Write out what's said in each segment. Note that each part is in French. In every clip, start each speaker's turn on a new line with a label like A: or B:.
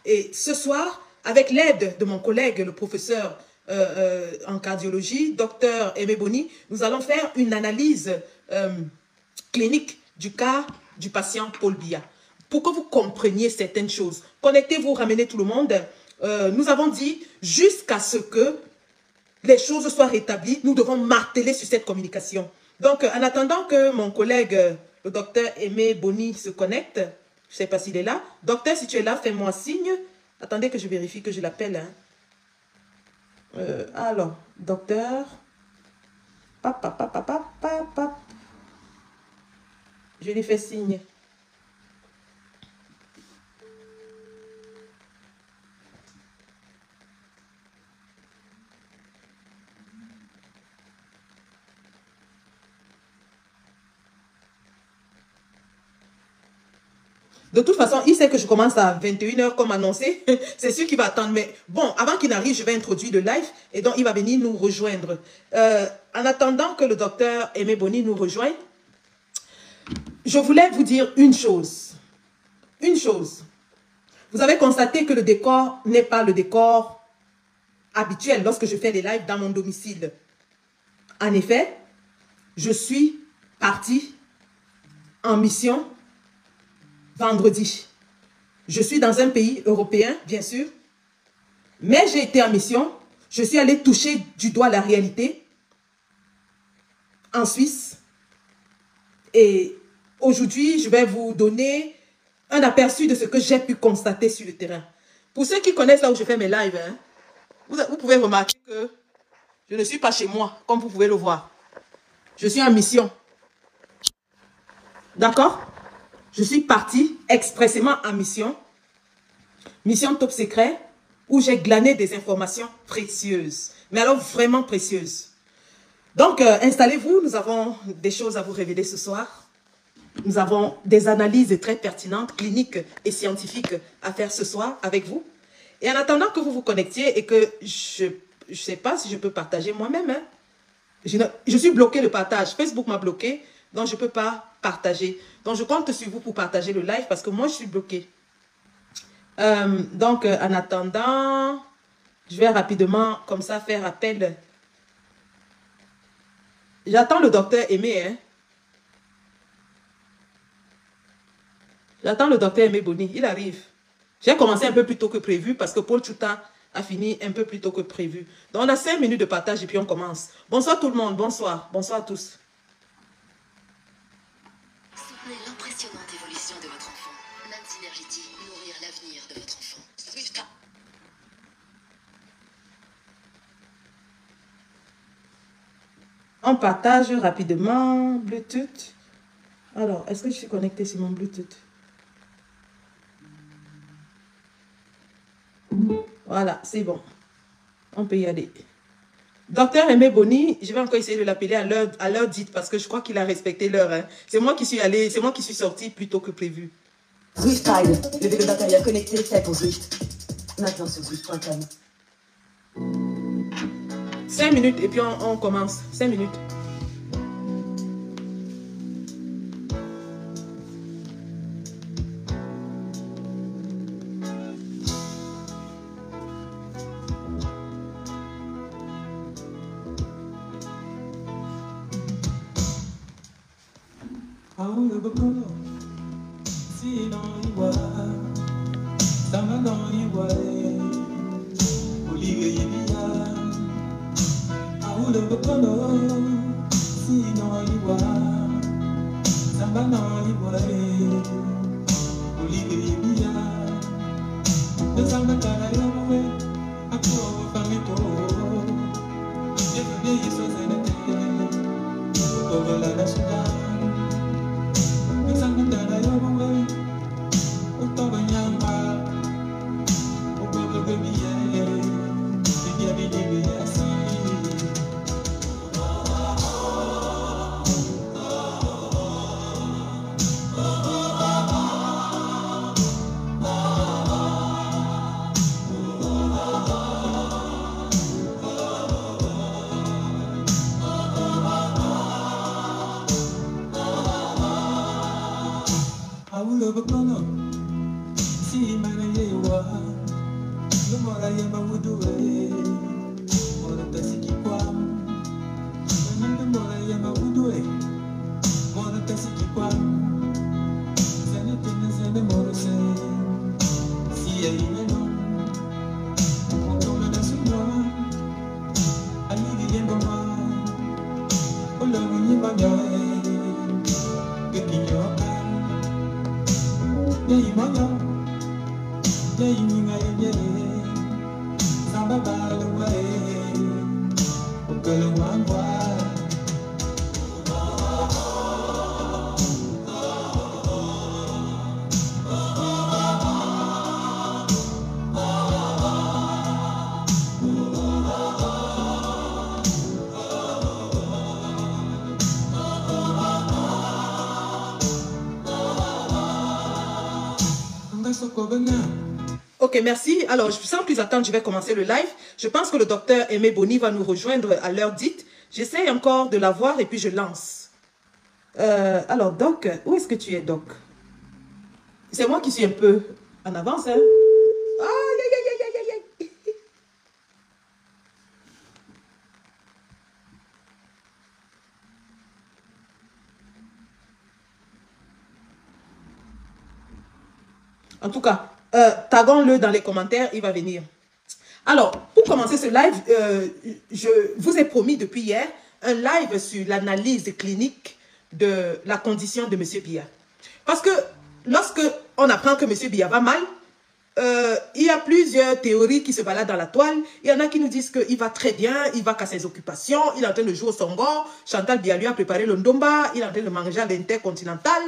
A: Et ce soir, avec l'aide de mon collègue, le professeur en cardiologie, docteur Aimé Boni, nous allons faire une analyse clinique du cas du patient Paul Biya. Pour que vous compreniez certaines choses. Connectez-vous, ramenez tout le monde. Nous avons dit, jusqu'à ce que les choses soient rétablies, nous devons marteler sur cette communication. Donc, en attendant que mon collègue, le docteur Aimé Boni, se connecte, je ne sais pas s'il est là. Docteur, si tu es là, fais-moi signe. Attendez que je vérifie que je l'appelle. Hein. Alors, docteur. Je lui fais signe. De toute façon, il sait que je commence à 21h comme annoncé. C'est sûr qu'il va attendre. Mais bon, avant qu'il n'arrive, je vais introduire le live. Et donc, il va venir nous rejoindre. En attendant que le docteur Aimé Boni nous rejoigne, je voulais vous dire une chose. Une chose. Vous avez constaté que le décor n'est pas le décor habituel lorsque je fais les lives dans mon domicile. En effet, je suis partie en mission vendredi. Je suis dans un pays européen, bien sûr, mais j'ai été en mission. Je suis allée toucher du doigt la réalité en Suisse. Et aujourd'hui, je vais vous donner un aperçu de ce que j'ai pu constater sur le terrain. Pour ceux qui connaissent là où je fais mes lives, hein, vous pouvez remarquer que je ne suis pas chez moi, comme vous pouvez le voir. Je suis en mission. D'accord? Je suis partie expressément en mission. Mission top secret, où j'ai glané des informations précieuses. Mais alors vraiment précieuses. Donc, installez-vous, nous avons des choses à vous révéler ce soir. Nous avons des analyses très pertinentes, cliniques et scientifiques à faire ce soir avec vous. Et en attendant que vous vous connectiez et que je ne sais pas si je peux partager moi-même. Hein. Je suis bloqué le partage. Facebook m'a bloqué, donc je ne peux pas partager. Donc, je compte sur vous pour partager le live parce que moi, je suis bloqué. Donc, en attendant, je vais rapidement, comme ça, faire appel. J'attends le docteur Aimé. Hein. J'attends le docteur Aimé Boni. Il arrive. J'ai commencé un peu plus tôt que prévu parce que Paul Chouta a fini un peu plus tôt que prévu. Donc, on a 5 minutes de partage et puis on commence. Bonsoir tout le monde. Bonsoir. Bonsoir à tous.
B: Soutenez l'impressionnante évolution de votre enfant. Nancy Energity, nourrir l'avenir de votre enfant. Swift.
A: On partage rapidement. Bluetooth. Alors, est-ce que je suis connectée sur mon Bluetooth? Voilà, c'est bon. On peut y aller. Docteur Aimé Boni, je vais encore essayer de l'appeler à l'heure dite parce que je crois qu'il a respecté l'heure. Hein. C'est moi qui suis allée, c'est moi qui suis sortie plus tôt que prévu.
C: Zwift-Tide, le vélo d'intérieur connecté fait pour Zwift. Maintenant sur Zwift.com.
A: 5 minutes et puis on commence. 5 minutes. Ok, merci. Alors, sans plus attendre, je vais commencer le live. Je pense que le docteur Aimé Boni va nous rejoindre à l'heure dite. J'essaie encore de la voir et puis je lance. Alors, Doc, où est-ce que tu es, Doc? C'est moi qui suis un peu en avance, hein? Aïe, aïe, aïe, aïe, aïe, aïe. En tout cas, taguons-le dans les commentaires, il va venir. Alors, pour commencer ce live, je vous ai promis depuis hier un live sur l'analyse clinique de la condition de M. Biya. Parce que lorsque on apprend que M. Biya va mal, il y a plusieurs théories qui se baladent dans la toile. Il y en a qui nous disent qu'il va très bien, il va qu'à ses occupations, il est en train de jouer au songo, Chantal Biya lui a préparé le ndomba, il est en train de manger à l'intercontinental.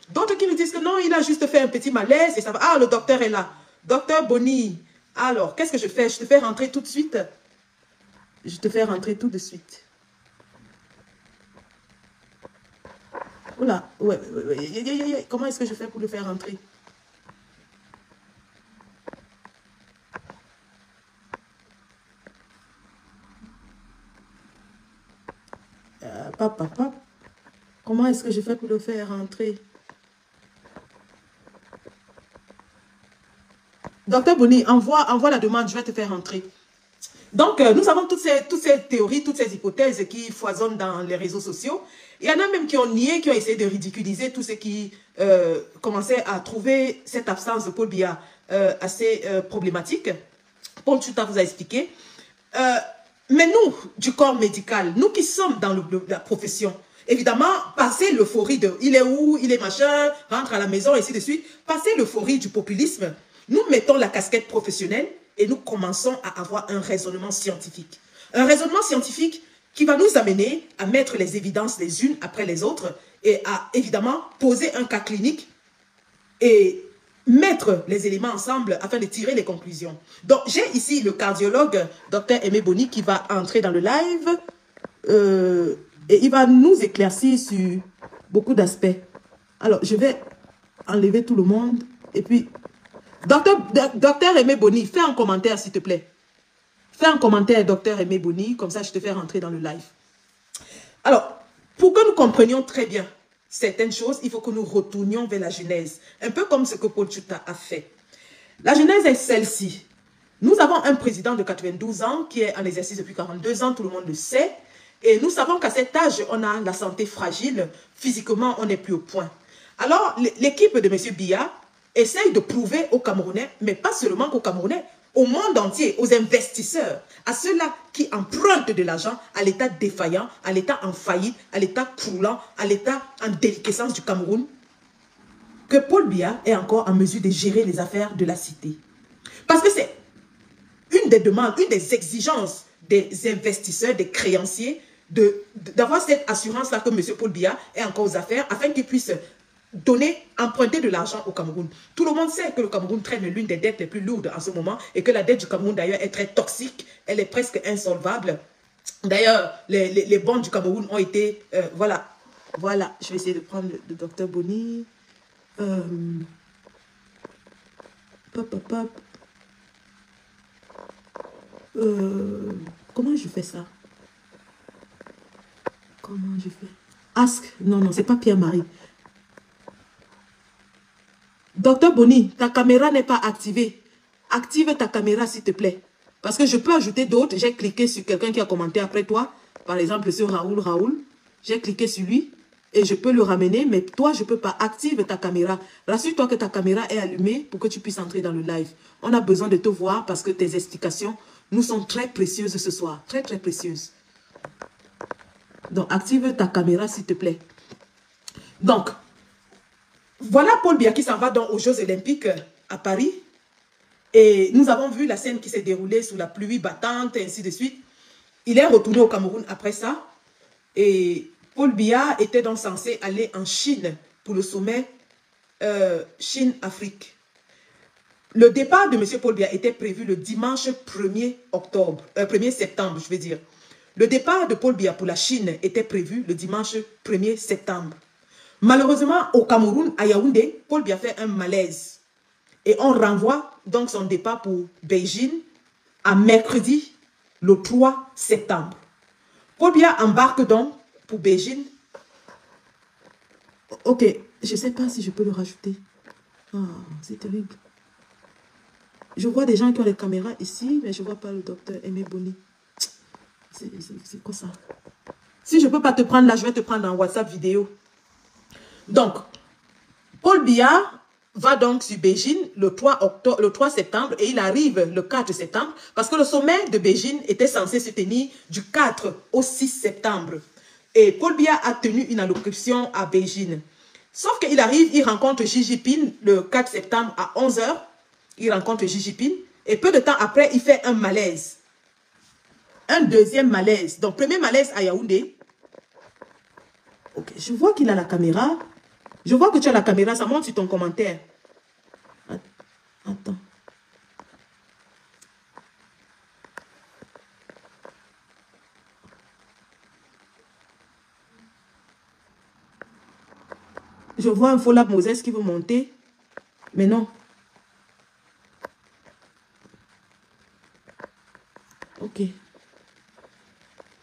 A: D'autres qui nous disent que non, il a juste fait un petit malaise et ça va. Ah, le docteur est là. Docteur Boni. Alors, qu'est-ce que je fais? Je te fais rentrer tout de suite. Je te fais rentrer tout de suite. Oula, ouais. Comment est-ce que je fais pour le faire rentrer? Papa. Comment est-ce que je fais pour le faire rentrer? Docteur Boni, envoie la demande, je vais te faire rentrer. Donc, nous avons toutes ces théories, toutes ces hypothèses qui foisonnent dans les réseaux sociaux. Il y en a même qui ont nié, qui ont essayé de ridiculiser tous ceux qui commençaient à trouver cette absence de Paul Biya assez problématique. Paul Tchouta vous a expliqué. Mais nous, du corps médical, nous qui sommes dans la profession, évidemment, passer l'euphorie de « il est où, il est machin, rentre à la maison » et ainsi de suite, passer l'euphorie du populisme, nous mettons la casquette professionnelle et nous commençons à avoir un raisonnement scientifique. Un raisonnement scientifique qui va nous amener à mettre les évidences les unes après les autres et à, évidemment, poser un cas clinique et mettre les éléments ensemble afin de tirer les conclusions. Donc, j'ai ici le cardiologue, Dr Aimé Boni, qui va entrer dans le live et il va nous éclaircir sur beaucoup d'aspects. Alors, je vais enlever tout le monde et puis... Docteur Aimé Boni, fais un commentaire s'il te plaît. Fais un commentaire, Docteur Aimé Boni, comme ça je te fais rentrer dans le live. Alors, pour que nous comprenions très bien certaines choses, il faut que nous retournions vers la genèse. Un peu comme ce que Paul Tchouta a fait. La genèse est celle-ci. Nous avons un président de 92 ans qui est en exercice depuis 42 ans, tout le monde le sait. Et nous savons qu'à cet âge, on a la santé fragile. Physiquement, on n'est plus au point. Alors, l'équipe de M. Biya essaye de prouver aux Camerounais, mais pas seulement aux Camerounais, au monde entier, aux investisseurs, à ceux-là qui empruntent de l'argent à l'état défaillant, à l'état en faillite, à l'état croulant, à l'état en déliquescence du Cameroun, que Paul Biya est encore en mesure de gérer les affaires de la cité. Parce que c'est une des demandes, une des exigences des investisseurs, des créanciers, d'avoir cette assurance-là que M. Paul Biya est encore aux affaires, afin qu'il puisse emprunter de l'argent au Cameroun. Tout le monde sait que le Cameroun traîne l'une des dettes les plus lourdes en ce moment et que la dette du Cameroun d'ailleurs est très toxique, elle est presque insolvable. D'ailleurs, les bons du Cameroun ont été... voilà, je vais essayer de prendre le docteur Boni. Comment je fais ça? Comment je fais? Ask, non, c'est pas Pierre-Marie. Docteur Boni, ta caméra n'est pas activée. Active ta caméra, s'il te plaît. Parce que je peux ajouter d'autres. J'ai cliqué sur quelqu'un qui a commenté après toi. Par exemple, sur Raoul. J'ai cliqué sur lui. et je peux le ramener, mais toi, je ne peux pas. Active ta caméra. Rassure-toi que ta caméra est allumée pour que tu puisses entrer dans le live. On a besoin de te voir parce que tes explications nous sont très précieuses ce soir. Très, très précieuses. Donc, active ta caméra, s'il te plaît. Donc, voilà Paul Biya qui s'en va donc aux Jeux Olympiques à Paris. Et nous avons vu la scène qui s'est déroulée sous la pluie battante et ainsi de suite. Il est retourné au Cameroun après ça. Et Paul Biya était donc censé aller en Chine pour le sommet Chine-Afrique. Le départ de M. Paul Biya était prévu le dimanche 1er septembre, je vais dire. Le départ de Paul Biya pour la Chine était prévu le dimanche 1er septembre. Malheureusement, au Cameroun, à Yaoundé, Paul Biya fait un malaise. Et on renvoie donc son départ pour Beijing à mercredi, le 3 septembre. Paul Biya embarque donc pour Beijing. Ok, je ne sais pas si je peux le rajouter. Ah, c'est terrible. Je vois des gens qui ont les caméras ici, mais je ne vois pas le docteur Aimé Boni. C'est quoi ça? Si je ne peux pas te prendre là, je vais te prendre en WhatsApp vidéo. Donc, Paul Biya va donc sur Beijing le 3 septembre et il arrive le 4 septembre parce que le sommet de Beijing était censé se tenir du 4 au 6 septembre. Et Paul Biya a tenu une allocution à Beijing. Sauf qu'il arrive, il rencontre Xi Jinping le 4 septembre à 11 h. Il rencontre Xi Jinping et peu de temps après, il fait un malaise. Un deuxième malaise. Donc, premier malaise à Yaoundé. Ok, je vois qu'il a la caméra. Je vois que tu as la caméra, ça monte sur ton commentaire. Attends. Je vois un faux lab Moses qui veut monter. Mais non. Ok.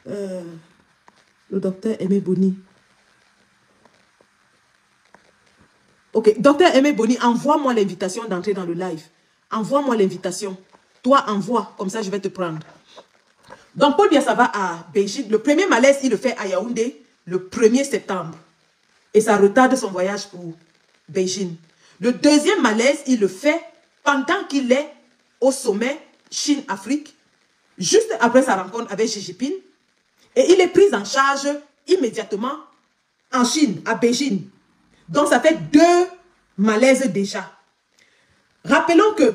A: Le docteur Aimé Boni. Ok, docteur Aimé Boni, envoie-moi l'invitation d'entrer dans le live. Envoie-moi l'invitation. Toi, envoie, comme ça je vais te prendre. Donc, Paul Biya, ça va à Beijing. Le premier malaise, il le fait à Yaoundé le 1er septembre. Et ça retarde son voyage pour Beijing. Le deuxième malaise, il le fait pendant qu'il est au sommet Chine-Afrique, juste après sa rencontre avec Xi Jinping. Et il est pris en charge immédiatement en Chine, à Beijing. Donc, ça fait 2 malaises déjà. Rappelons que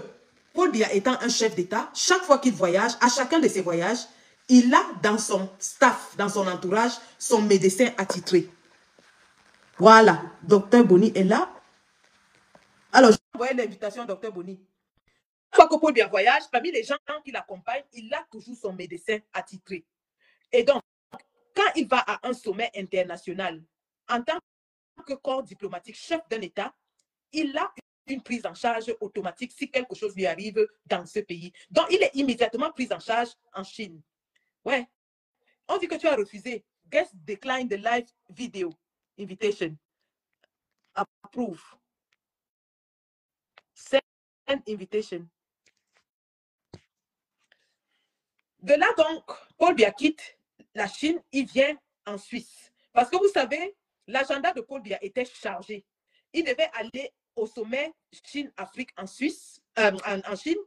A: Paul Biya étant un chef d'État, chaque fois qu'il voyage, à chacun de ses voyages, il a dans son staff, dans son entourage, son médecin attitré. Voilà, docteur Boni est là. Alors, je vais envoyer l'invitation à docteur Boni. Chaque fois que Paul Biya voyage, parmi les gens qui l'accompagnent, il a toujours son médecin attitré. Et donc, quand il va à un sommet international, en tant que corps diplomatique, chef d'un État, il a une prise en charge automatique si quelque chose lui arrive dans ce pays. Donc, il est immédiatement pris en charge en Chine. Ouais. On dit que tu as refusé. Guest decline the live video invitation. Approve. Send invitation. De là donc, Paul Biya quitte la Chine, il vient en Suisse. Parce que vous savez, l'agenda de Paul Biya était chargé. Il devait aller au sommet Chine-Afrique en Suisse, en Chine.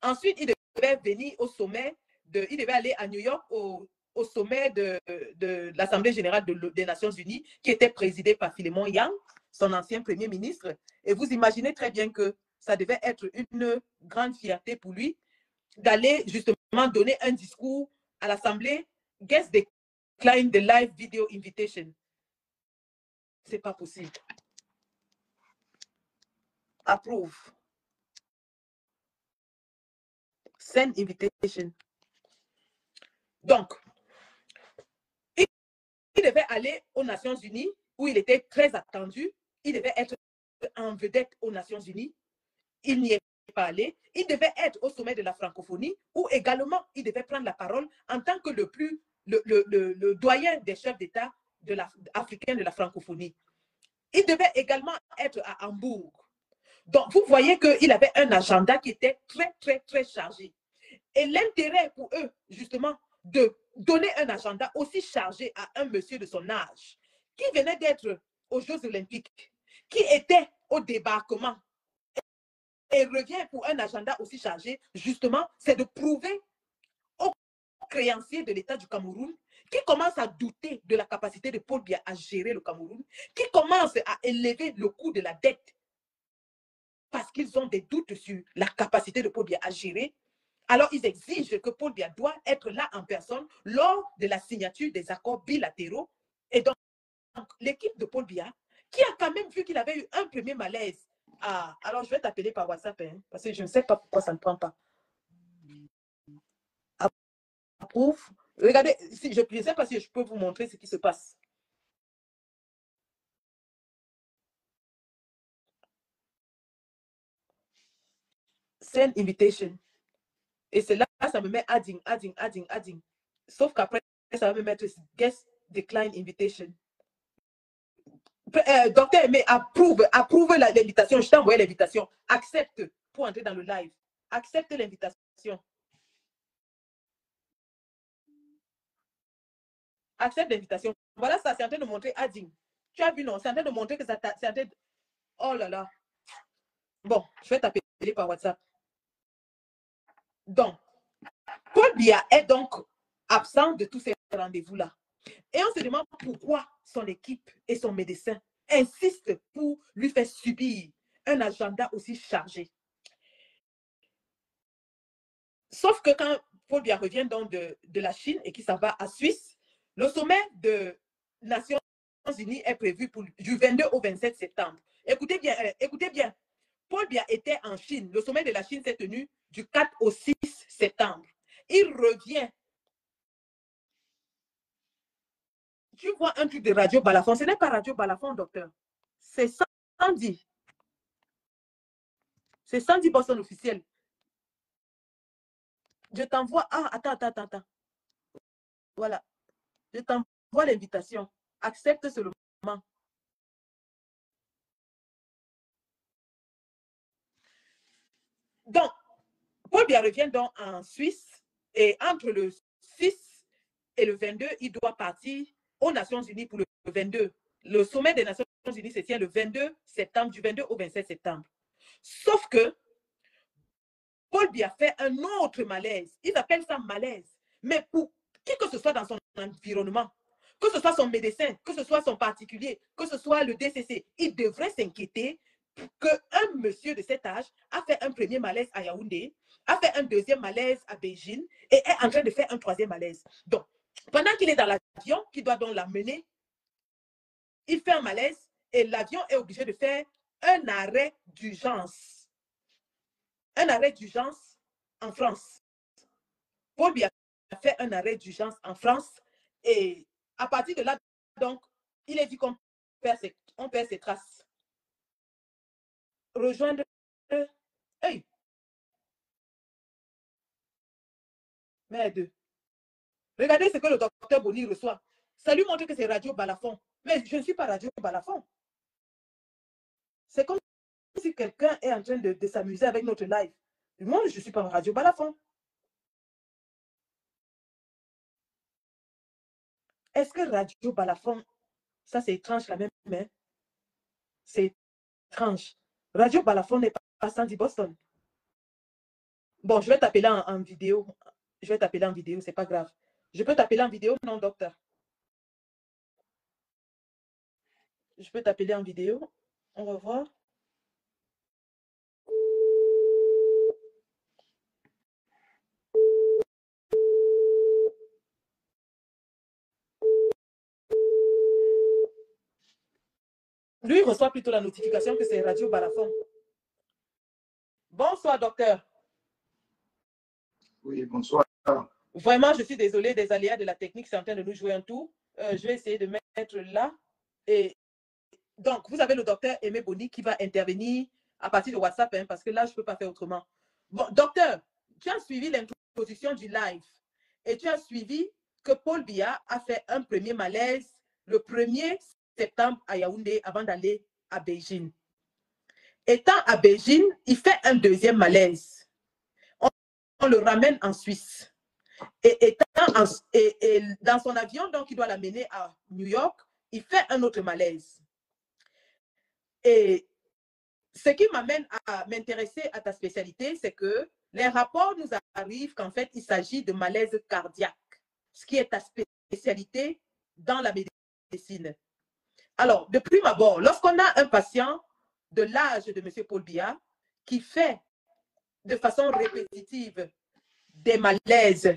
A: Ensuite, il devait venir au sommet, il devait aller à New York au sommet de l'Assemblée générale des Nations Unies, qui était présidée par Philemon Yang, son ancien premier ministre. Et vous imaginez très bien que ça devait être une grande fierté pour lui d'aller justement donner un discours à l'Assemblée. Guest decline the live video invitation. C'est pas possible. Approve. Send invitation. Donc, il devait aller aux Nations Unies où il était très attendu. Il devait être en vedette aux Nations Unies. Il n'y est pas allé. Il devait être au sommet de la francophonie où également il devait prendre la parole en tant que le doyen des chefs d'État africains de la francophonie. Il devait également être à Hambourg. Donc, vous voyez qu'il avait un agenda qui était très, très, très chargé. Et l'intérêt pour eux, justement, de donner un agenda aussi chargé à un monsieur de son âge, qui venait d'être aux Jeux Olympiques, qui était au débarquement, et revient pour un agenda aussi chargé, justement, c'est de prouver aux créanciers de l'État du Cameroun qui commencent à douter de la capacité de Paul Biya à gérer le Cameroun, qui commencent à élever le coût de la dette parce qu'ils ont des doutes sur la capacité de Paul Biya à gérer. Alors, ils exigent que Paul Biya doit être là en personne lors de la signature des accords bilatéraux. Et donc, l'équipe de Paul Biya, qui a quand même vu qu'il avait eu un premier malaise. Ah, alors je vais t'appeler par WhatsApp, hein, parce que je ne sais pas pourquoi ça ne prend pas. Approuve. Regardez, si je ne sais pas si je peux vous montrer ce qui se passe. Send invitation. Et c'est là, ça me met adding. Sauf qu'après, ça va me mettre guest decline invitation. Docteur, mais approuve l'invitation. Je t'ai envoyé l'invitation. Accepte pour entrer dans le live. Accepte l'invitation. Accepte l'invitation. Voilà, ça, c'est en train de montrer adding. Tu as vu, non? C'est en train de montrer que ça c'est en train de... Oh là là. Bon, je vais t'appeler par WhatsApp. Donc, Paul Biya est donc absent de tous ces rendez-vous-là. Et on se demande pourquoi son équipe et son médecin insistent pour lui faire subir un agenda aussi chargé. Sauf que quand Paul Biya revient donc de la Chine et qu'il s'en va à Suisse, le sommet de Nations Unies est prévu pour, du 22 au 27 septembre. Écoutez bien. Paul Biya était en Chine. Le sommet de la Chine s'est tenu du 4 au 6 septembre. Il revient. Tu vois un truc de Radio Balafon. Ce n'est pas Radio Balafon, docteur. C'est Sandy. C'est Sandy Boston officiel. Je t'envoie... Ah, attends. Voilà. Je t'envoie l'invitation. Accepte seulement. Donc, Paul Biya revient donc en Suisse et entre le 6 et le 22, il doit partir aux Nations Unies pour le 22. Le sommet des Nations Unies se tient le 22 septembre, du 22 au 27 septembre. Sauf que Paul Biya fait un autre malaise. Ils appellent ça malaise. Mais pour qui que ce soit dans son environnement, que ce soit son médecin, que ce soit son particulier, que ce soit le DCC, il devrait s'inquiéter qu'un monsieur de cet âge a fait un premier malaise à Yaoundé, a fait un deuxième malaise à Beijing et est en train de faire un troisième malaise. Donc, pendant qu'il est dans l'avion, qui doit donc l'amener, il fait un malaise et l'avion est obligé de faire un arrêt d'urgence. Un arrêt d'urgence en France. Paul Biya a fait un arrêt d'urgence en France et à partir de là, donc, il est dit qu'on perd ses traces. Rejoindre. Hey! Merde. Regardez ce que le docteur Boni reçoit. Ça lui montre que c'est Radio Balafon. Mais je ne suis pas Radio Balafon. C'est comme si quelqu'un est en train de s'amuser avec notre live. Moi, je ne suis pas Radio Balafon. Est-ce que Radio Balafon, ça c'est étrange quand même, hein? C'est étrange. Radio Balafon n'est pas Sandy Boston. Bon, je vais t'appeler en vidéo. Je vais t'appeler en vidéo, c'est pas grave. Je peux t'appeler en vidéo? Non, docteur. Je peux t'appeler en vidéo. On va voir. Lui, il reçoit plutôt la notification que c'est Radio Balafon. Bonsoir, docteur.
D: Oui, bonsoir.
A: Vraiment, je suis désolée des aléas de la technique. C'est en train de nous jouer un tour. Je vais essayer de mettre là. Et donc, vous avez le docteur Aimé Boni qui va intervenir à partir de WhatsApp, hein, parce que là, je ne peux pas faire autrement. Bon, docteur, tu as suivi l'introduction du live et tu as suivi que Paul Biya a fait un premier malaise le 1er septembre à Yaoundé avant d'aller à Beijing. Étant à Beijing, il fait un deuxième malaise. On le ramène en Suisse. Et dans son avion, donc, il doit l'amener à New York. il fait un autre malaise. Et ce qui m'amène à m'intéresser à ta spécialité, c'est que les rapports nous arrivent qu'en fait, il s'agit de malaise cardiaque, ce qui est ta spécialité dans la médecine. Alors, de prime abord, lorsqu'on a un patient de l'âge de M. Paul Biya qui fait de façon répétitive des malaises,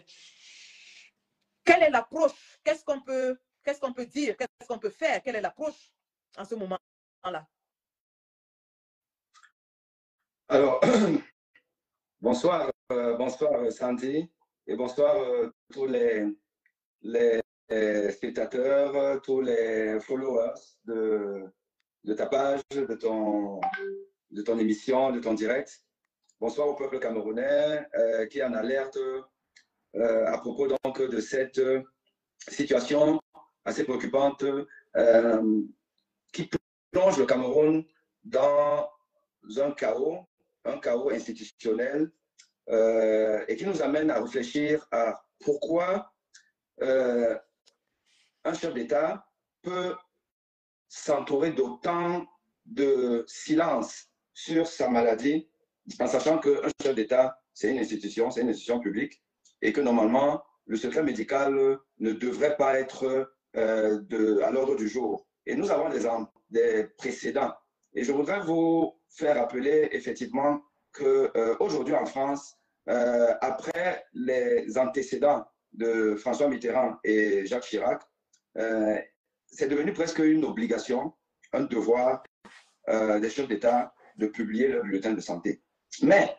A: quelle est l'approche? Qu'est-ce qu'on peut dire? Qu'est-ce qu'on peut faire? Quelle est l'approche en ce moment-là?
D: Alors, bonsoir, bonsoir Sandy, et bonsoir tous les spectateurs, tous les followers de ta page, de ton émission, de ton direct. Bonsoir au peuple camerounais qui est en alerte à propos donc de cette situation assez préoccupante qui plonge le Cameroun dans un chaos institutionnel et qui nous amène à réfléchir à pourquoi un chef d'État peut s'entourer d'autant de silence sur sa maladie, en sachant qu'un chef d'État, c'est une institution publique, et que normalement, le secret médical ne devrait pas être à l'ordre du jour. Et nous avons des précédents. Et je voudrais vous faire rappeler effectivement qu'aujourd'hui en France, après les antécédents de François Mitterrand et Jacques Chirac, c'est devenu presque une obligation, un devoir des chefs d'État de publier leur bulletin de santé. Mais,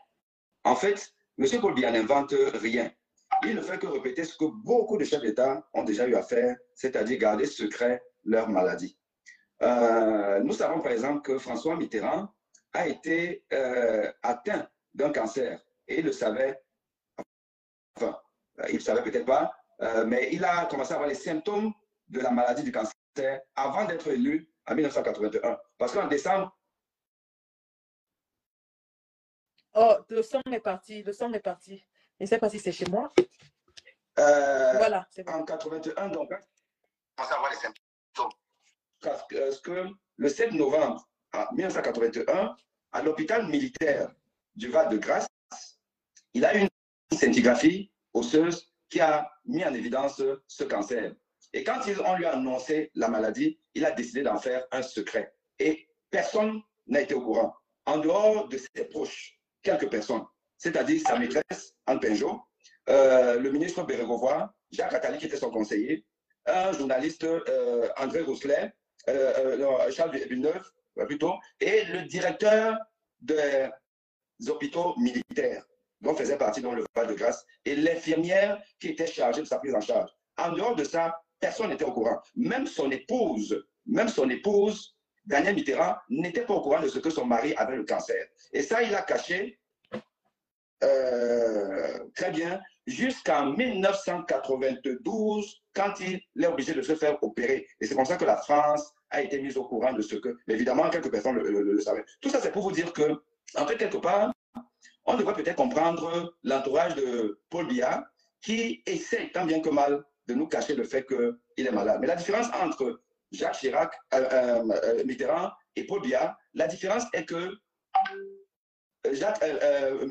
D: en fait, M. Paul Biya n'invente rien. Il ne fait que répéter ce que beaucoup de chefs d'État ont déjà eu à faire, c'est-à-dire garder secret leur maladie. Nous savons par exemple que François Mitterrand a été atteint d'un cancer et il le savait, enfin, il ne savait peut-être pas, mais il a commencé à avoir les symptômes de la maladie du cancer avant d'être élu en 1981. Parce qu'en décembre...
A: Oh, le son est parti, Je ne sais pas si c'est chez moi. Voilà, c'est bon.
D: En 81, donc, on commence à avoir les symptômes. Parce que le 7 novembre 1981, à l'hôpital militaire du Val-de-Grâce, il a eu une scintigraphie osseuse qui a mis en évidence ce cancer. Et quand on lui a annoncé la maladie, il a décidé d'en faire un secret. Et personne n'a été au courant. En dehors de ses proches, quelques personnes, c'est-à-dire sa maîtresse, Anne Pinjot, le ministre Bérégovoy, Jacques Attali, qui était son conseiller, un journaliste, André Rousselet, Charles Villeneuve, plutôt, et le directeur des hôpitaux militaires, dont faisait partie dans le Val-de-Grâce, et l'infirmière qui était chargée de sa prise en charge. En dehors de ça, personne n'était au courant. Même son épouse, Danielle Mitterrand, n'était pas au courant de ce que son mari avait le cancer. Et ça, il a caché très bien jusqu'en 1992, quand il est obligé de se faire opérer. Et c'est comme ça que la France a été mise au courant de ce que... Mais évidemment, quelques personnes le savaient. Tout ça, c'est pour vous dire que, en fait, quelque part, on devrait peut-être comprendre l'entourage de Paul Biya, qui essaie tant bien que mal de nous cacher le fait qu'il est malade. Mais la différence entre Jacques Chirac, Mitterrand et Paul Biya, la différence est que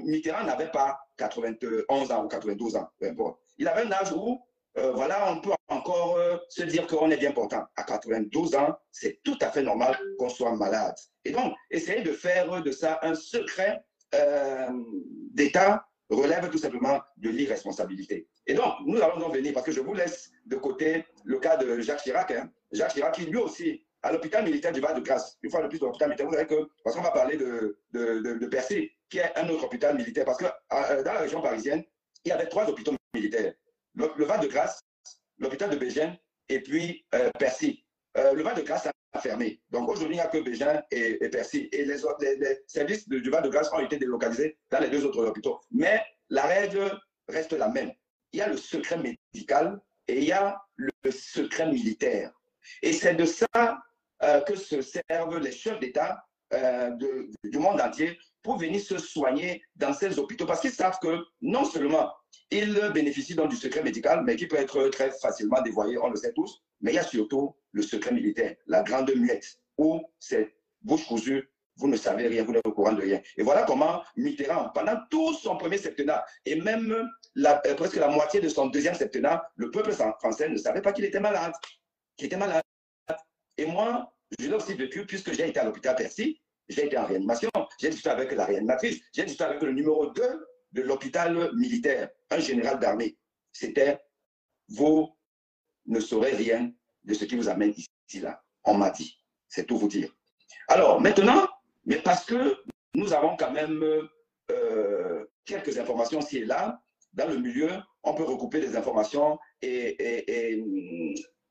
D: Mitterrand n'avait pas 91 ans ou 92 ans, peu importe. Il avait un âge où, voilà, on peut encore se dire qu'on est bien portant. À 92 ans, c'est tout à fait normal qu'on soit malade. Et donc, essayer de faire de ça un secret d'État relève tout simplement de l'irresponsabilité. Et donc, nous allons donc venir, parce que je vous laisse de côté le cas de Jacques Chirac. Hein. Jacques Chirac, qui lui aussi, à l'hôpital militaire du Val-de-Grâce, une fois de plus de l'hôpital militaire, vous savez que, parce qu'on va parler de Percy, qui est un autre hôpital militaire, parce que dans la région parisienne, il y avait 3 hôpitaux militaires. Le Val-de-Grâce, l'hôpital de Bégin, et puis Percy. Le Val-de-Grâce a fermé. Donc aujourd'hui, il n'y a que Bégin et Percy. Et les services du Val-de-Grâce ont été délocalisés dans les 2 autres hôpitaux. Mais la règle reste la même. Il y a le secret médical et il y a le secret militaire. Et c'est de ça que se servent les chefs d'État du monde entier pour venir se soigner dans ces hôpitaux. Parce qu'ils savent que non seulement ils bénéficient donc du secret médical, mais qui peut être très facilement dévoyé, on le sait tous, Mais il y a surtout le secret militaire, la grande muette, où c'est bouche cousue, vous ne savez rien, vous n'êtes au courant de rien. Et voilà comment Mitterrand, pendant tout son premier septennat, et même presque la moitié de son deuxième septennat, le peuple français ne savait pas qu'il était malade. Et moi, je l'ai aussi vécu, puisque j'ai été à l'hôpital Percy, j'ai été en réanimation, j'ai discuté avec la réanimatrice, j'ai discuté avec le numéro 2 de l'hôpital militaire, un général d'armée. C'était, vous ne saurez rien de ce qui vous amène ici, là. On m'a dit. C'est tout vous dire. Alors, maintenant, mais parce que nous avons quand même quelques informations ci et là, dans le milieu, on peut recouper des informations et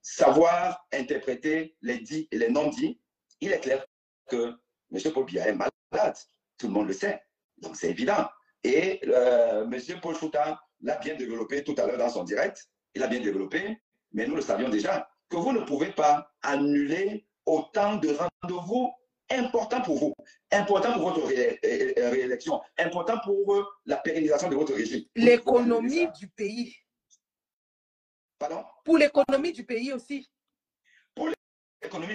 D: savoir interpréter les dits et les non-dits. Il est clair que M. Paul Biya est malade. Tout le monde le sait. Donc, c'est évident. Et M. Paul Chouta l'a bien développé tout à l'heure dans son direct. Il a bien développé, mais nous le savions déjà, que vous ne pouvez pas annuler autant de rendez-vous importants pour vous, importants pour votre réélection, importants pour la pérennisation de votre régime.
A: L'économie du pays.
D: Pardon?
A: Pour l'économie du pays aussi.
D: Pour l'économie,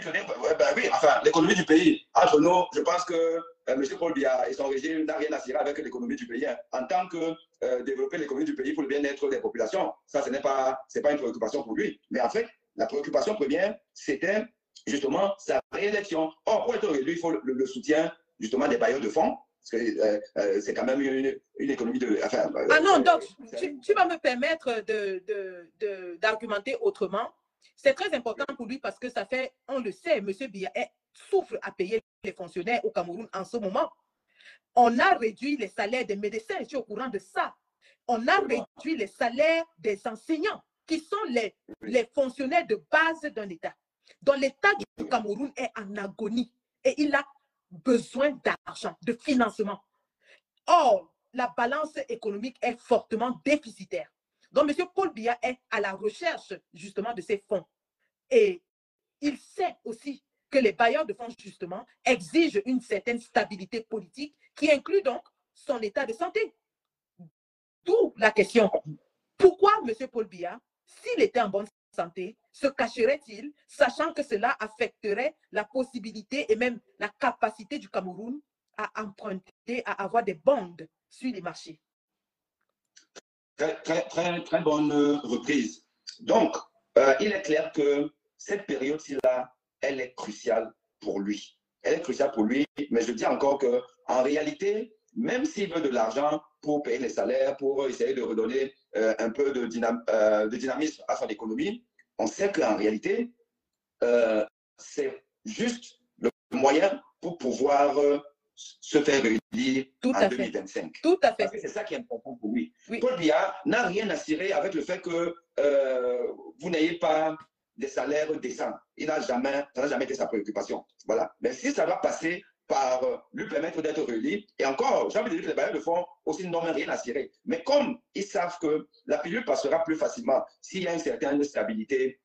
D: oui, enfin, l'économie du pays. Entre nous, je pense que M. Paul Biya et son régime n'a rien à cirer avec l'économie du pays. Hein. En tant que développer l'économie du pays pour le bien-être des populations, ça, ce n'est pas une préoccupation pour lui. Mais en fait, la préoccupation première, c'était justement sa réélection. Or, pour être élu, il faut le soutien justement des bailleurs de fonds. Parce que c'est quand même une économie de... Enfin,
A: ah non, donc, tu vas me permettre d'argumenter autrement. C'est très important pour lui parce que ça fait, on le sait, M. Biya souffre à payer les fonctionnaires au Cameroun en ce moment. On a réduit les salaires des médecins, je suis au courant de ça. On a réduit les salaires des enseignants, qui sont les fonctionnaires de base d'un État. Donc l'État du Cameroun est en agonie et il a besoin d'argent, de financement. Or, la balance économique est fortement déficitaire. Donc, M. Paul Biya est à la recherche justement de ces fonds. Et il sait aussi que les bailleurs de fonds, justement, exigent une certaine stabilité politique qui inclut donc son état de santé. D'où la question, pourquoi M. Paul Biya, s'il était en bonne santé, se cacherait-il, sachant que cela affecterait la possibilité et même la capacité du Cameroun à emprunter, à avoir des bonds sur les marchés?
D: Très bonne reprise. Donc, il est clair que cette période-ci-là, elle est cruciale pour lui. Elle est cruciale pour lui, mais je dis encore qu'en réalité, même s'il veut de l'argent pour payer les salaires, pour essayer de redonner un peu de dynamisme à son économie, on sait qu'en réalité, c'est juste le moyen pour pouvoir se faire réélire en 2025.
A: Tout à fait.
D: Parce que c'est ça qui est important pour lui.
A: Oui.
D: Paul Biya n'a rien à cirer avec le fait que vous n'ayez pas des salaires décents. Ça n'a jamais été sa préoccupation. Voilà. Mais si ça va passer par lui permettre d'être réélu, et encore, j'ai envie de dire que les bailleurs de fonds aussi n'ont rien à cirer. Mais comme ils savent que la pilule passera plus facilement s'il y a une certaine stabilité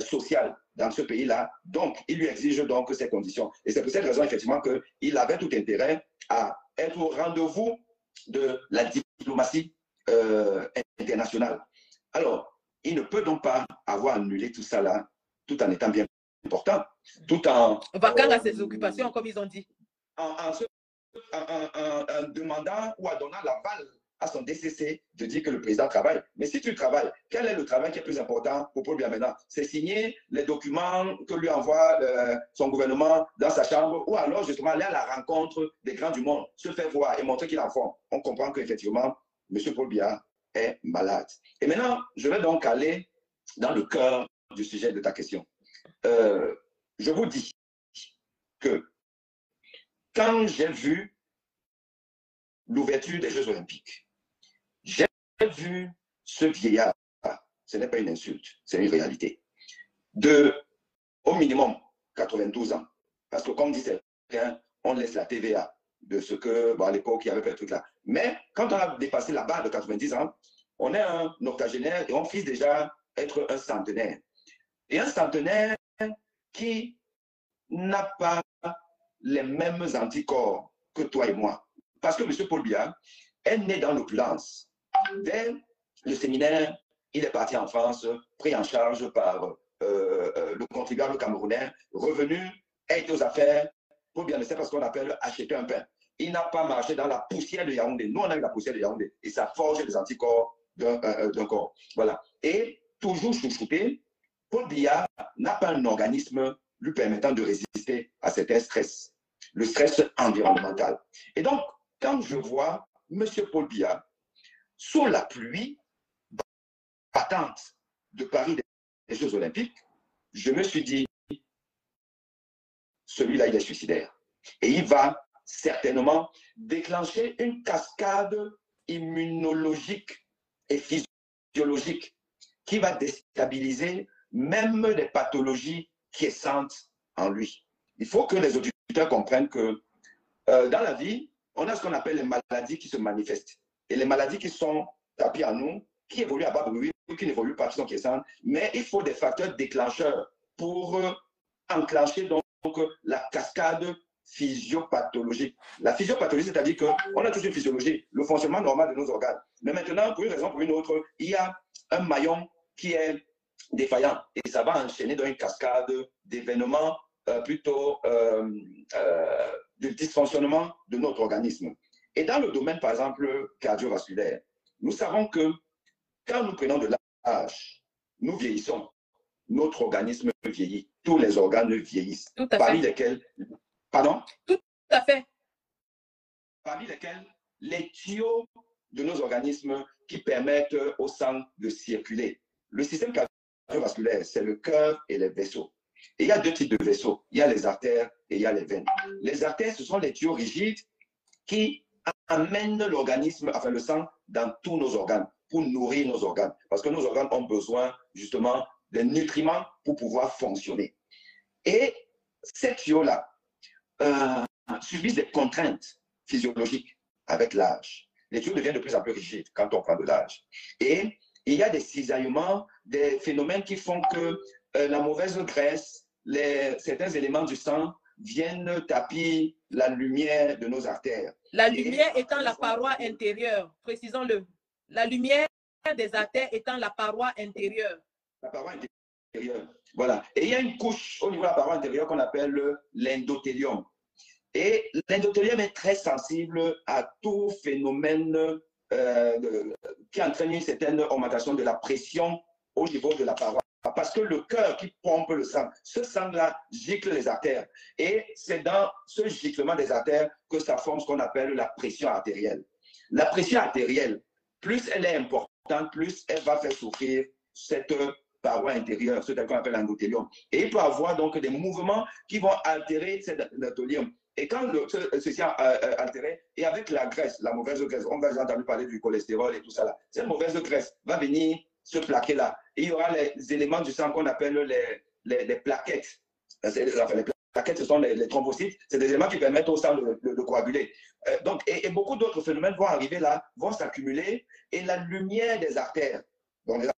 D: sociale dans ce pays-là, donc il lui exige donc ces conditions. Et c'est pour cette raison, effectivement, qu'il avait tout intérêt à être au rendez-vous de la diplomatie internationale. Alors, il ne peut donc pas avoir annulé tout ça là, tout en étant bien important, tout en...
A: Vacant à ses occupations, comme ils ont dit.
D: En demandant ou en donnant l'aval à son DCC de dire que le président travaille. Mais si tu travailles, quel est le travail qui est plus important pour Paul Biya maintenant? C'est signer les documents que lui envoie son gouvernement dans sa chambre, ou alors justement aller à la rencontre des grands du monde, se faire voir et montrer qu'il en fond. On comprend qu'effectivement, M. Paul Biya est malade. Et maintenant, je vais donc aller dans le cœur du sujet de ta question. Je vous dis que quand j'ai vu l'ouverture des Jeux Olympiques, j'ai vu ce vieillard, ce n'est pas une insulte, c'est une réalité, de au minimum 92 ans. Parce que comme dit certains, on laisse la TVA de ce que, bon, à l'époque, il y avait pas de trucs là. Mais quand on a dépassé la barre de 90 ans, on est un octogénaire et on finit déjà être un centenaire. Et un centenaire qui n'a pas les mêmes anticorps que toi et moi. Parce que M. Paul Biya est né dans l'opulence. Dès le séminaire, il est parti en France, pris en charge par le contribuable camerounais revenu, a été aux affaires, pour bien le faire, parce qu'on appelle acheter un pain. Il n'a pas marché dans la poussière de Yaoundé. Nous, on a eu la poussière de Yaoundé et ça forge les anticorps d'un corps. Voilà. Et toujours chouchouté, Paul Biya n'a pas un organisme lui permettant de résister à certains stress, le stress environnemental. Et donc, quand je vois M. Paul Biya sous la pluie battante de Paris des Jeux Olympiques, je me suis dit, celui-là, il est suicidaire. Et il va certainement déclencher une cascade immunologique et physiologique qui va déstabiliser même les pathologies quiescentes en lui. Il faut que les auditeurs comprennent que dans la vie, on a ce qu'on appelle les maladies qui se manifestent. Et les maladies qui sont tapées à nous, qui évoluent à bas bruit ou qui n'évoluent pas, qui sont quiescentes, mais il faut des facteurs déclencheurs pour enclencher donc la cascade physiopathologique. La physiopathologie, c'est-à-dire qu'on a tous une physiologie, le fonctionnement normal de nos organes. Mais maintenant, pour une raison ou pour une autre, il y a un maillon qui est défaillant et ça va enchaîner dans une cascade d'événements plutôt de dysfonctionnement de notre organisme. Et dans le domaine, par exemple, cardiovasculaire, nous savons que quand nous prenons de l'âge, nous vieillissons, notre organisme vieillit, tous les organes vieillissent, parmi lesquels, pardon?
A: Tout à fait.
D: Parmi lesquels les tuyaux de nos organismes qui permettent au sang de circuler. Le système cardiovasculaire, c'est le cœur et les vaisseaux. Et il y a deux types de vaisseaux. Il y a les artères et il y a les veines. Les artères, ce sont les tuyaux rigides qui amènent l'organisme, enfin le sang, dans tous nos organes, pour nourrir nos organes. Parce que nos organes ont besoin, justement, des nutriments pour pouvoir fonctionner. Et ces tuyaux-là subissent des contraintes physiologiques avec l'âge. Les tuyaux deviennent de plus en plus rigides quand on prend de l'âge. Et il y a des cisaillements, des phénomènes qui font que la mauvaise graisse, certains éléments du sang viennent tapir la lumière de nos artères.
A: La lumière étant la paroi intérieure, précisons-le. La lumière des artères étant la paroi intérieure.
D: La paroi intérieure, voilà. Et il y a une couche au niveau de la paroi intérieure qu'on appelle l'endothélium. Et l'endothélium est très sensible à tout phénomène qui entraîne une certaine augmentation de la pression au niveau de la paroi. Parce que le cœur qui pompe le sang, ce sang-là gicle les artères. Et c'est dans ce giclement des artères que ça forme ce qu'on appelle la pression artérielle. La pression artérielle, plus elle est importante, plus elle va faire souffrir cette paroi intérieure, ce qu'on appelle l'endothélium. Et il peut y avoir donc des mouvements qui vont altérer cet endothélium. Et quand ceci est altéré, et avec la graisse, la mauvaise graisse, on va déjà entendu parler du cholestérol et tout ça là, cette mauvaise graisse va venir se plaquer là. Et il y aura les éléments du sang qu'on appelle les plaquettes. Enfin, les plaquettes, ce sont les thrombocytes, c'est des éléments qui permettent au sang de coaguler. Donc, et beaucoup d'autres phénomènes vont arriver là, vont s'accumuler, et la lumière des artères, donc les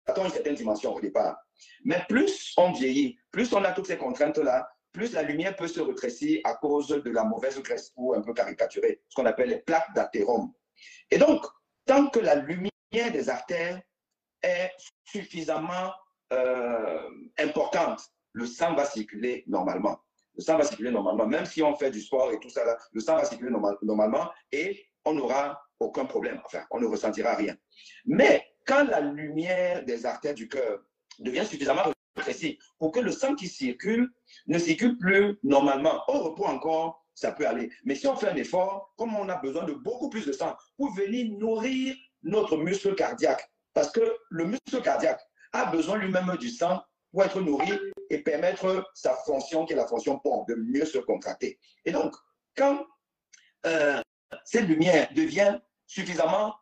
D: artères ont une certaine dimension au départ. Mais plus on vieillit, plus on a toutes ces contraintes-là, plus la lumière peut se rétrécir à cause de la mauvaise graisse, ou un peu caricaturée, ce qu'on appelle les plaques d'athérome. Et donc, tant que la lumière des artères est suffisamment importante, le sang va circuler normalement. Le sang va circuler normalement, même si on fait du sport et tout ça, là, le sang va circuler normalement et on n'aura aucun problème. Enfin, on ne ressentira rien. Mais quand la lumière des artères du cœur devient suffisamment rétrécie pour que le sang qui circule ne circule plus normalement, au repos encore, ça peut aller. Mais si on fait un effort, comme on a besoin de beaucoup plus de sang pour venir nourrir notre muscle cardiaque, parce que le muscle cardiaque a besoin lui-même du sang pour être nourri et permettre sa fonction, qui est la fonction pompe, de mieux se contracter. Et donc, quand cette lumière devient suffisamment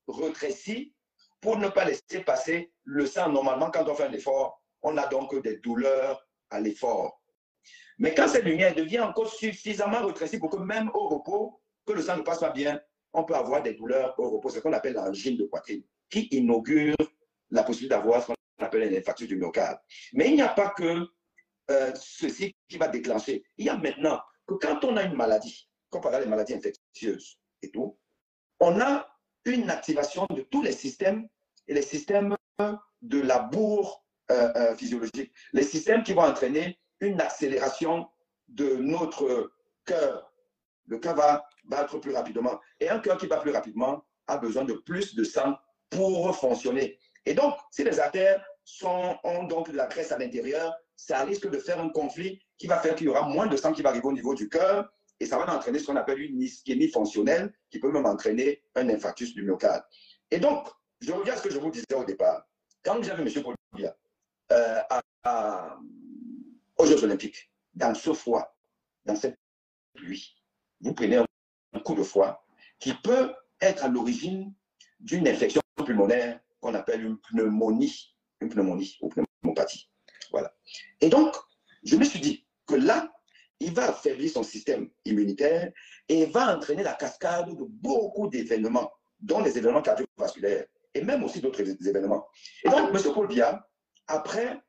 D: rétrécie pour ne pas laisser passer le sang, normalement, quand on fait un effort, on a donc des douleurs à l'effort. Mais quand cette lumière devient encore suffisamment rétrécie pour que même au repos, que le sang ne passe pas bien, on peut avoir des douleurs au repos, c'est ce qu'on appelle l'angine de poitrine, qui inaugure la possibilité d'avoir ce qu'on appelle un infarctus du myocarde. Mais il n'y a pas que ceci qui va déclencher. Il y a maintenant que quand on a une maladie, comme par exemple les maladies infectieuses et tout, on a une activation de tous les systèmes et les systèmes de la bourre physiologiques. Les systèmes qui vont entraîner une accélération de notre cœur. Le cœur va battre plus rapidement. Et un cœur qui bat plus rapidement a besoin de plus de sang pour fonctionner. Et donc, si les artères ont donc de la graisse à l'intérieur, ça risque de faire un conflit qui va faire qu'il y aura moins de sang qui va arriver au niveau du cœur et ça va entraîner ce qu'on appelle une ischémie fonctionnelle qui peut même entraîner un infarctus du myocarde. Et donc, je reviens à ce que je vous disais au départ. Quand j'avais M. Paul Biya aux Jeux Olympiques, dans ce froid, dans cette pluie, vous prenez un coup de froid qui peut être à l'origine d'une infection pulmonaire qu'on appelle une pneumonie ou pneumopathie. Voilà. Et donc, je me suis dit que là, il va affaiblir son système immunitaire et va entraîner la cascade de beaucoup d'événements, dont les événements cardiovasculaires et même aussi d'autres événements. Et donc, M. Paul Biya, après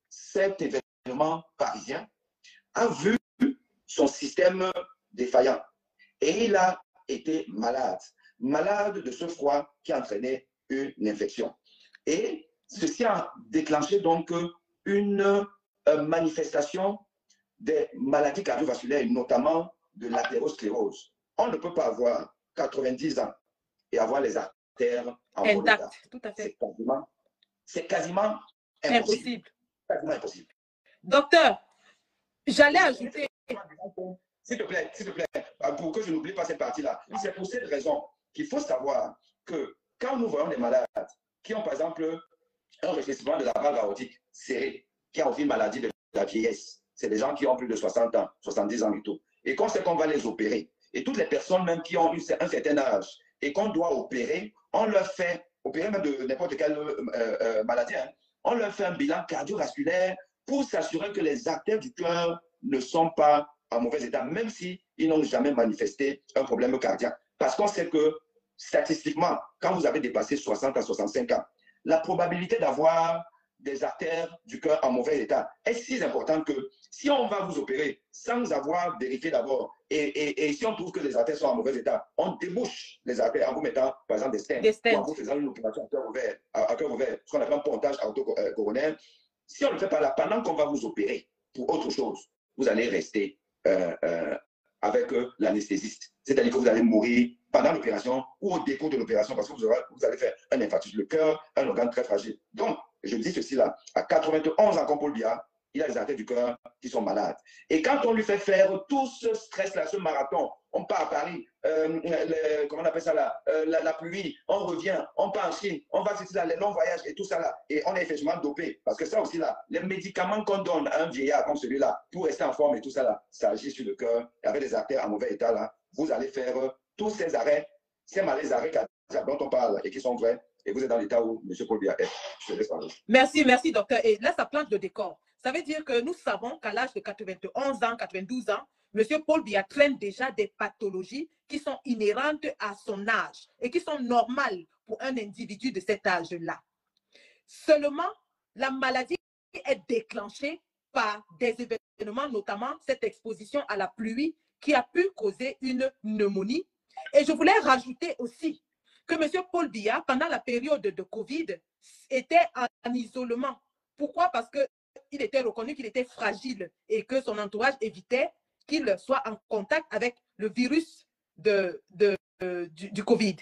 D: cet événement parisien, a vu son système défaillant et il a été malade de ce froid qui a entraîné une infection. Et ceci a déclenché donc une manifestation des maladies cardiovasculaires, notamment de l'athérosclérose. On ne peut pas avoir 90 ans et avoir les artères en bon état.
A: Tout à fait.
D: C'est quasiment impossible. Quasiment impossible.
A: Docteur, j'allais ajouter...
D: S'il te plaît, pour que je n'oublie pas cette partie-là. C'est pour cette raison qu'il faut savoir que quand nous voyons des malades qui ont par exemple un rétrécissement de la valve aortique serrée, qui ont aussi une maladie de la vieillesse, c'est des gens qui ont plus de 60 ans, 70 ans et tout, et qu'on sait qu'on va les opérer, et toutes les personnes même qui ont eu un certain âge et qu'on doit opérer, on leur fait, opérer même de n'importe quelle maladie, hein, on leur fait un bilan cardiovasculaire pour s'assurer que les artères du cœur ne sont pas en mauvais état, même s'ils n'ont jamais manifesté un problème cardiaque. Parce qu'on sait que, statistiquement, quand vous avez dépassé 60 à 65 ans, la probabilité d'avoir des artères du cœur en mauvais état est si importante que si on va vous opérer sans avoir vérifié d'abord, et si on trouve que les artères sont en mauvais état, on débouche les artères en vous mettant, par exemple, des stents, ou en vous faisant une opération à cœur ouvert, ce qu'on appelle un pontage aorto-coronaire. Si on ne le fait pas là, pendant qu'on va vous opérer pour autre chose, vous allez rester avec l'anesthésiste. C'est-à-dire que vous allez mourir pendant l'opération ou au décours de l'opération parce que vous allez faire un infarctus. Le cœur, un organe très fragile. Donc, je dis ceci là, à 91 ans comme Paul Biya, il a les artères du cœur qui sont malades. Et quand on lui fait faire tout ce stress-là, ce marathon, on part à Paris, comment on appelle ça là, la pluie, on revient, on part en Chine, on va là, les longs voyages et tout ça là, et on est effectivement dopé. Parce que ça aussi là, les médicaments qu'on donne à un vieillard comme celui-là, pour rester en forme et tout ça là, ça agit sur le cœur, et avec des artères en mauvais état là, vous allez faire tous ces arrêts, ces malaises arrêts cardiaques dont on parle et qui sont vrais, et vous êtes dans l'état où M. Paul Biya est. Je te laisse parler.
A: Merci, docteur. Et là, ça plante le décor. Ça veut dire que nous savons qu'à l'âge de 91 ans, 92 ans, M. Paul Biya traîne déjà des pathologies qui sont inhérentes à son âge et qui sont normales pour un individu de cet âge-là. Seulement, la maladie est déclenchée par des événements, notamment cette exposition à la pluie qui a pu causer une pneumonie. Et je voulais rajouter aussi que M. Paul Biya, pendant la période de Covid, était en isolement. Pourquoi? Parce qu'il était reconnu qu'il était fragile et que son entourage évitait qu'il soit en contact avec le virus du Covid.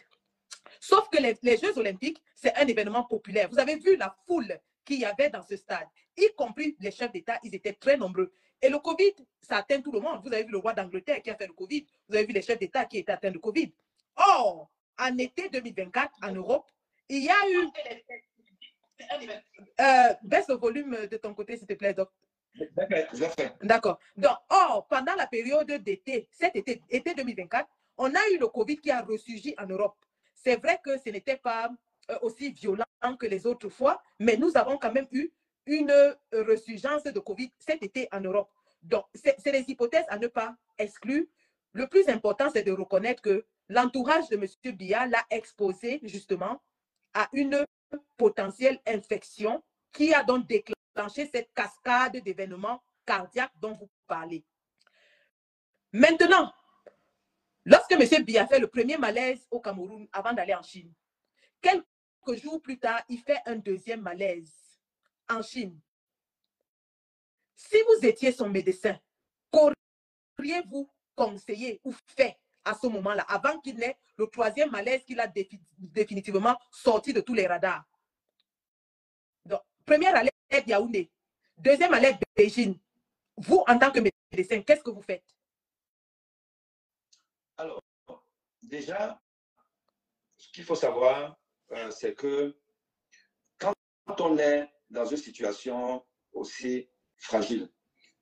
A: Sauf que les Jeux Olympiques, c'est un événement populaire. Vous avez vu la foule qu'il y avait dans ce stade, y compris les chefs d'État, ils étaient très nombreux. Et le Covid, ça atteint tout le monde. Vous avez vu le roi d'Angleterre qui a fait le Covid. Vous avez vu les chefs d'État qui étaient atteints de Covid. Or, en été 2024, en Europe, il y a eu... baisse le volume de ton côté, s'il te plaît, docteur. D'accord. Donc, or, pendant la période d'été, cet été 2024, on a eu le Covid qui a ressurgi en Europe. C'est vrai que ce n'était pas aussi violent que les autres fois, mais nous avons quand même eu une ressurgence de Covid cet été en Europe. Donc, c'est des hypothèses à ne pas exclure. Le plus important, c'est de reconnaître que l'entourage de M. Biya l'a exposé justement à une potentielle infection qui a donc déclenché cette cascade d'événements cardiaques dont vous parlez. Maintenant, lorsque M. Biya fait le premier malaise au Cameroun avant d'aller en Chine, quelques jours plus tard, il fait un deuxième malaise en Chine, si vous étiez son médecin, qu'auriez-vous conseillé ou fait à ce moment-là, avant qu'il n'ait le troisième malaise qu'il a définitivement sorti de tous les radars? Donc, première alerte Yaoundé, deuxième alerte Beijing. Vous, en tant que médecin, qu'est-ce que vous faites?
D: Alors, déjà, ce qu'il faut savoir, c'est que quand on est dans une situation aussi fragile,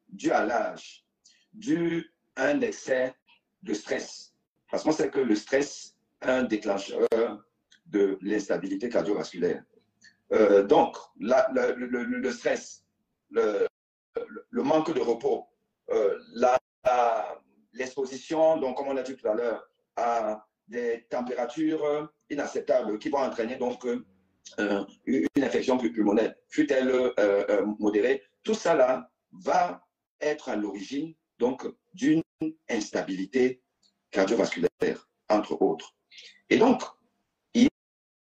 D: due à l'âge, due à un excès de stress, parce qu'on sait que le stress est un déclencheur de l'instabilité cardiovasculaire. Donc, le stress, le manque de repos, l'exposition, donc comme on a dit tout à l'heure, à des températures inacceptables qui vont entraîner donc une infection pulmonaire, fut-elle modérée, tout ça là va être à l'origine donc d'une instabilité cardiovasculaire, entre autres. Et donc, il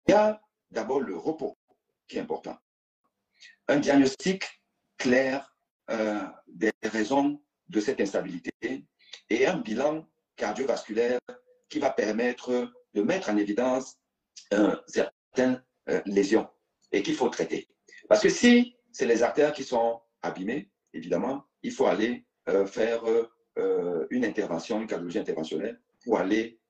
D: y a d'abord le repos qui est important. Un diagnostic clair des raisons de cette instabilité et un bilan cardiovasculaire qui va permettre de mettre en évidence certaines lésions et qu'il faut traiter. Parce que si c'est les artères qui sont abîmées, évidemment, il faut aller faire une intervention, une cardiologie interventionnelle pour aller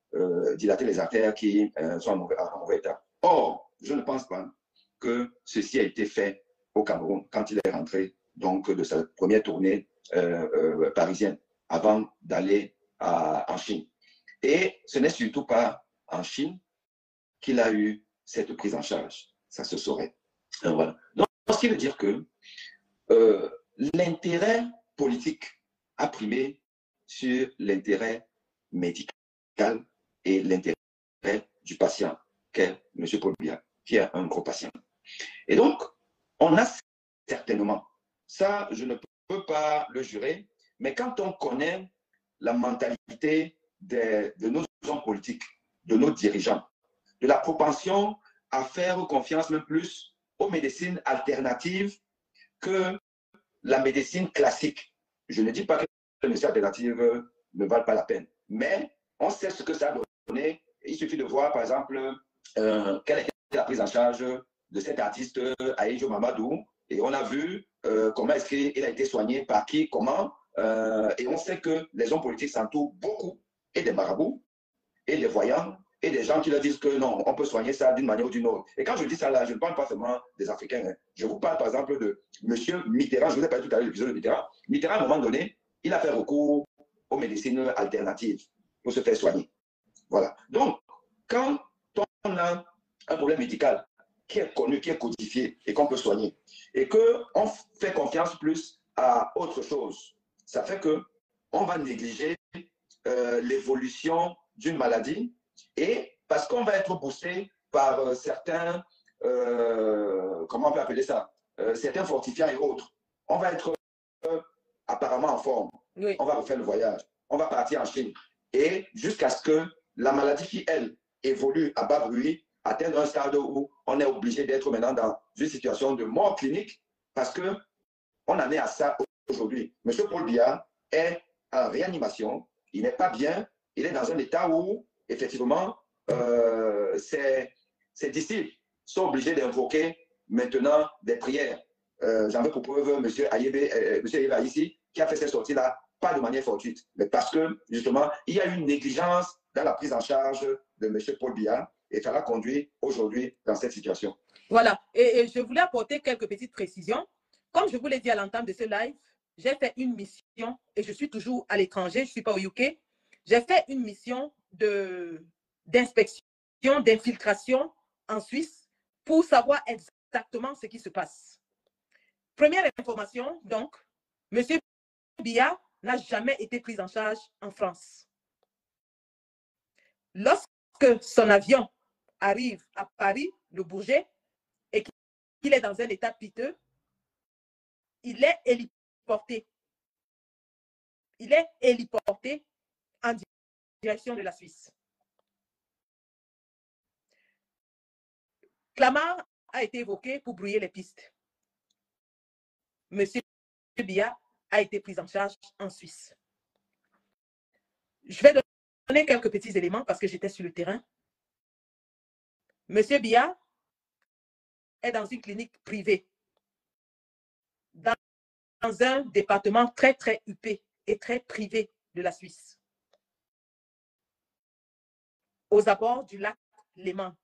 D: dilater les artères qui sont en mauvais état. Or, je ne pense pas que ceci a été fait au Cameroun quand il est rentré donc, de sa première tournée parisienne avant d'aller en Chine. Et ce n'est surtout pas en Chine qu'il a eu cette prise en charge. Ça se saurait. Voilà. Donc, ce qui veut dire que l'intérêt politique a primé sur l'intérêt médical et l'intérêt du patient, qu'est M. Paul Biya, qui est un gros patient. Et donc, on a certainement, ça je ne peux pas le jurer, mais quand on connaît la mentalité de nos hommes politiques, de nos dirigeants, de la propension à faire confiance même plus aux médecines alternatives que la médecine classique. Je ne dis pas que les médecines alternatives ne valent pas la peine, mais on sait ce que ça a donné. Il suffit de voir, par exemple, quelle était la prise en charge de cet artiste Aïdjo Mamadou, et on a vu comment est-ce qu'il a été soigné, par qui, comment, et on sait que les hommes politiques s'entourent beaucoup, et des marabouts, et des voyants, et des gens qui leur disent que non, on peut soigner ça d'une manière ou d'une autre. Et quand je dis ça là, je ne parle pas seulement des Africains. Hein. Je vous parle par exemple de M. Mitterrand, je vous ai parlé tout à l'heure de l'épisode de Mitterrand. Mitterrand, à un moment donné, il a fait recours aux médecines alternatives pour se faire soigner. Voilà. Donc, quand on a un problème médical qui est connu, qui est codifié et qu'on peut soigner, et qu'on fait confiance plus à autre chose, ça fait qu'on va négliger l'évolution d'une maladie, et parce qu'on va être boosté par certains, comment on peut appeler ça, certains fortifiants et autres, on va être apparemment en forme, oui. On va refaire le voyage, on va partir en Chine, et jusqu'à ce que la maladie qui, elle, évolue à bas bruit, atteigne un stade où on est obligé d'être maintenant dans une situation de mort clinique, parce qu'on en est à ça aujourd'hui. M. Paul Biya est en réanimation, il n'est pas bien, il est dans un état où, effectivement, ses disciples sont obligés d'invoquer maintenant des prières. J'en veux pour preuve M. Ayebe ici, qui a fait cette sortie-là, pas de manière fortuite, mais parce que, justement, il y a une négligence dans la prise en charge de M. Paul Biya, et ça l'a conduit aujourd'hui dans cette situation.
A: Voilà, et je voulais apporter quelques petites précisions. Comme je vous l'ai dit à l'entame de ce live, j'ai fait une mission, et je suis toujours à l'étranger, je ne suis pas au UK. J'ai fait une mission d'inspection, d'infiltration en Suisse pour savoir exactement ce qui se passe. Première information, donc, M. Biya n'a jamais été pris en charge en France. Lorsque son avion arrive à Paris, le Bourget, et qu'il est dans un état piteux, il est héliporté. Il est héliporté en direction de la Suisse. Clamart a été évoqué pour brouiller les pistes. M. Biya a été pris en charge en Suisse. Je vais donner quelques petits éléments parce que j'étais sur le terrain. M. Biya est dans une clinique privée, dans un département très, très huppé et très privé de la Suisse, aux abords du lac Léman.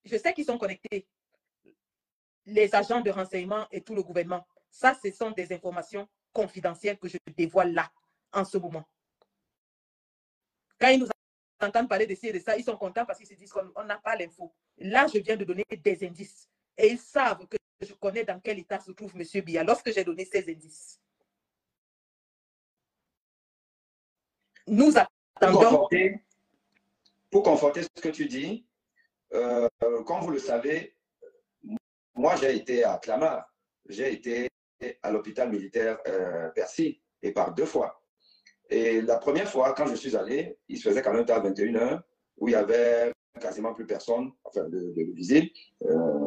A: Je sais qu'ils sont connectés, les agents de renseignement et tout le gouvernement. Ça, ce sont des informations confidentielles que je dévoile là, en ce moment. Quand ils nous entendent parler de ci et de ça, ils sont contents parce qu'ils se disent qu'on n'a pas l'info. Là, je viens de donner des indices. Et ils savent que je connais dans quel état se trouve M. Biya lorsque j'ai donné ces indices. Nous attendons...
D: Pour conforter ce que tu dis, comme vous le savez, moi j'ai été à Clamart, j'ai été à l'hôpital militaire Percy, et par 2 fois. Et la première fois, quand je suis allé, il se faisait quand même à 21 h, où il y avait quasiment plus personne, enfin de visible,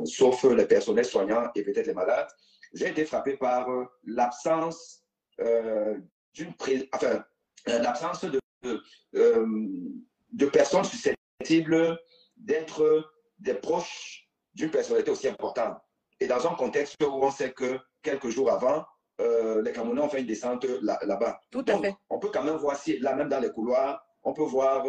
D: sauf les personnels soignants et peut-être les malades. J'ai été frappé par l'absence l'absence de personnes susceptibles d'être des proches d'une personnalité aussi importante. Et dans un contexte où on sait que quelques jours avant, les Camerounais ont fait une descente là-bas.
A: Tout à fait.
D: On peut quand même voir, là même dans les couloirs, on peut voir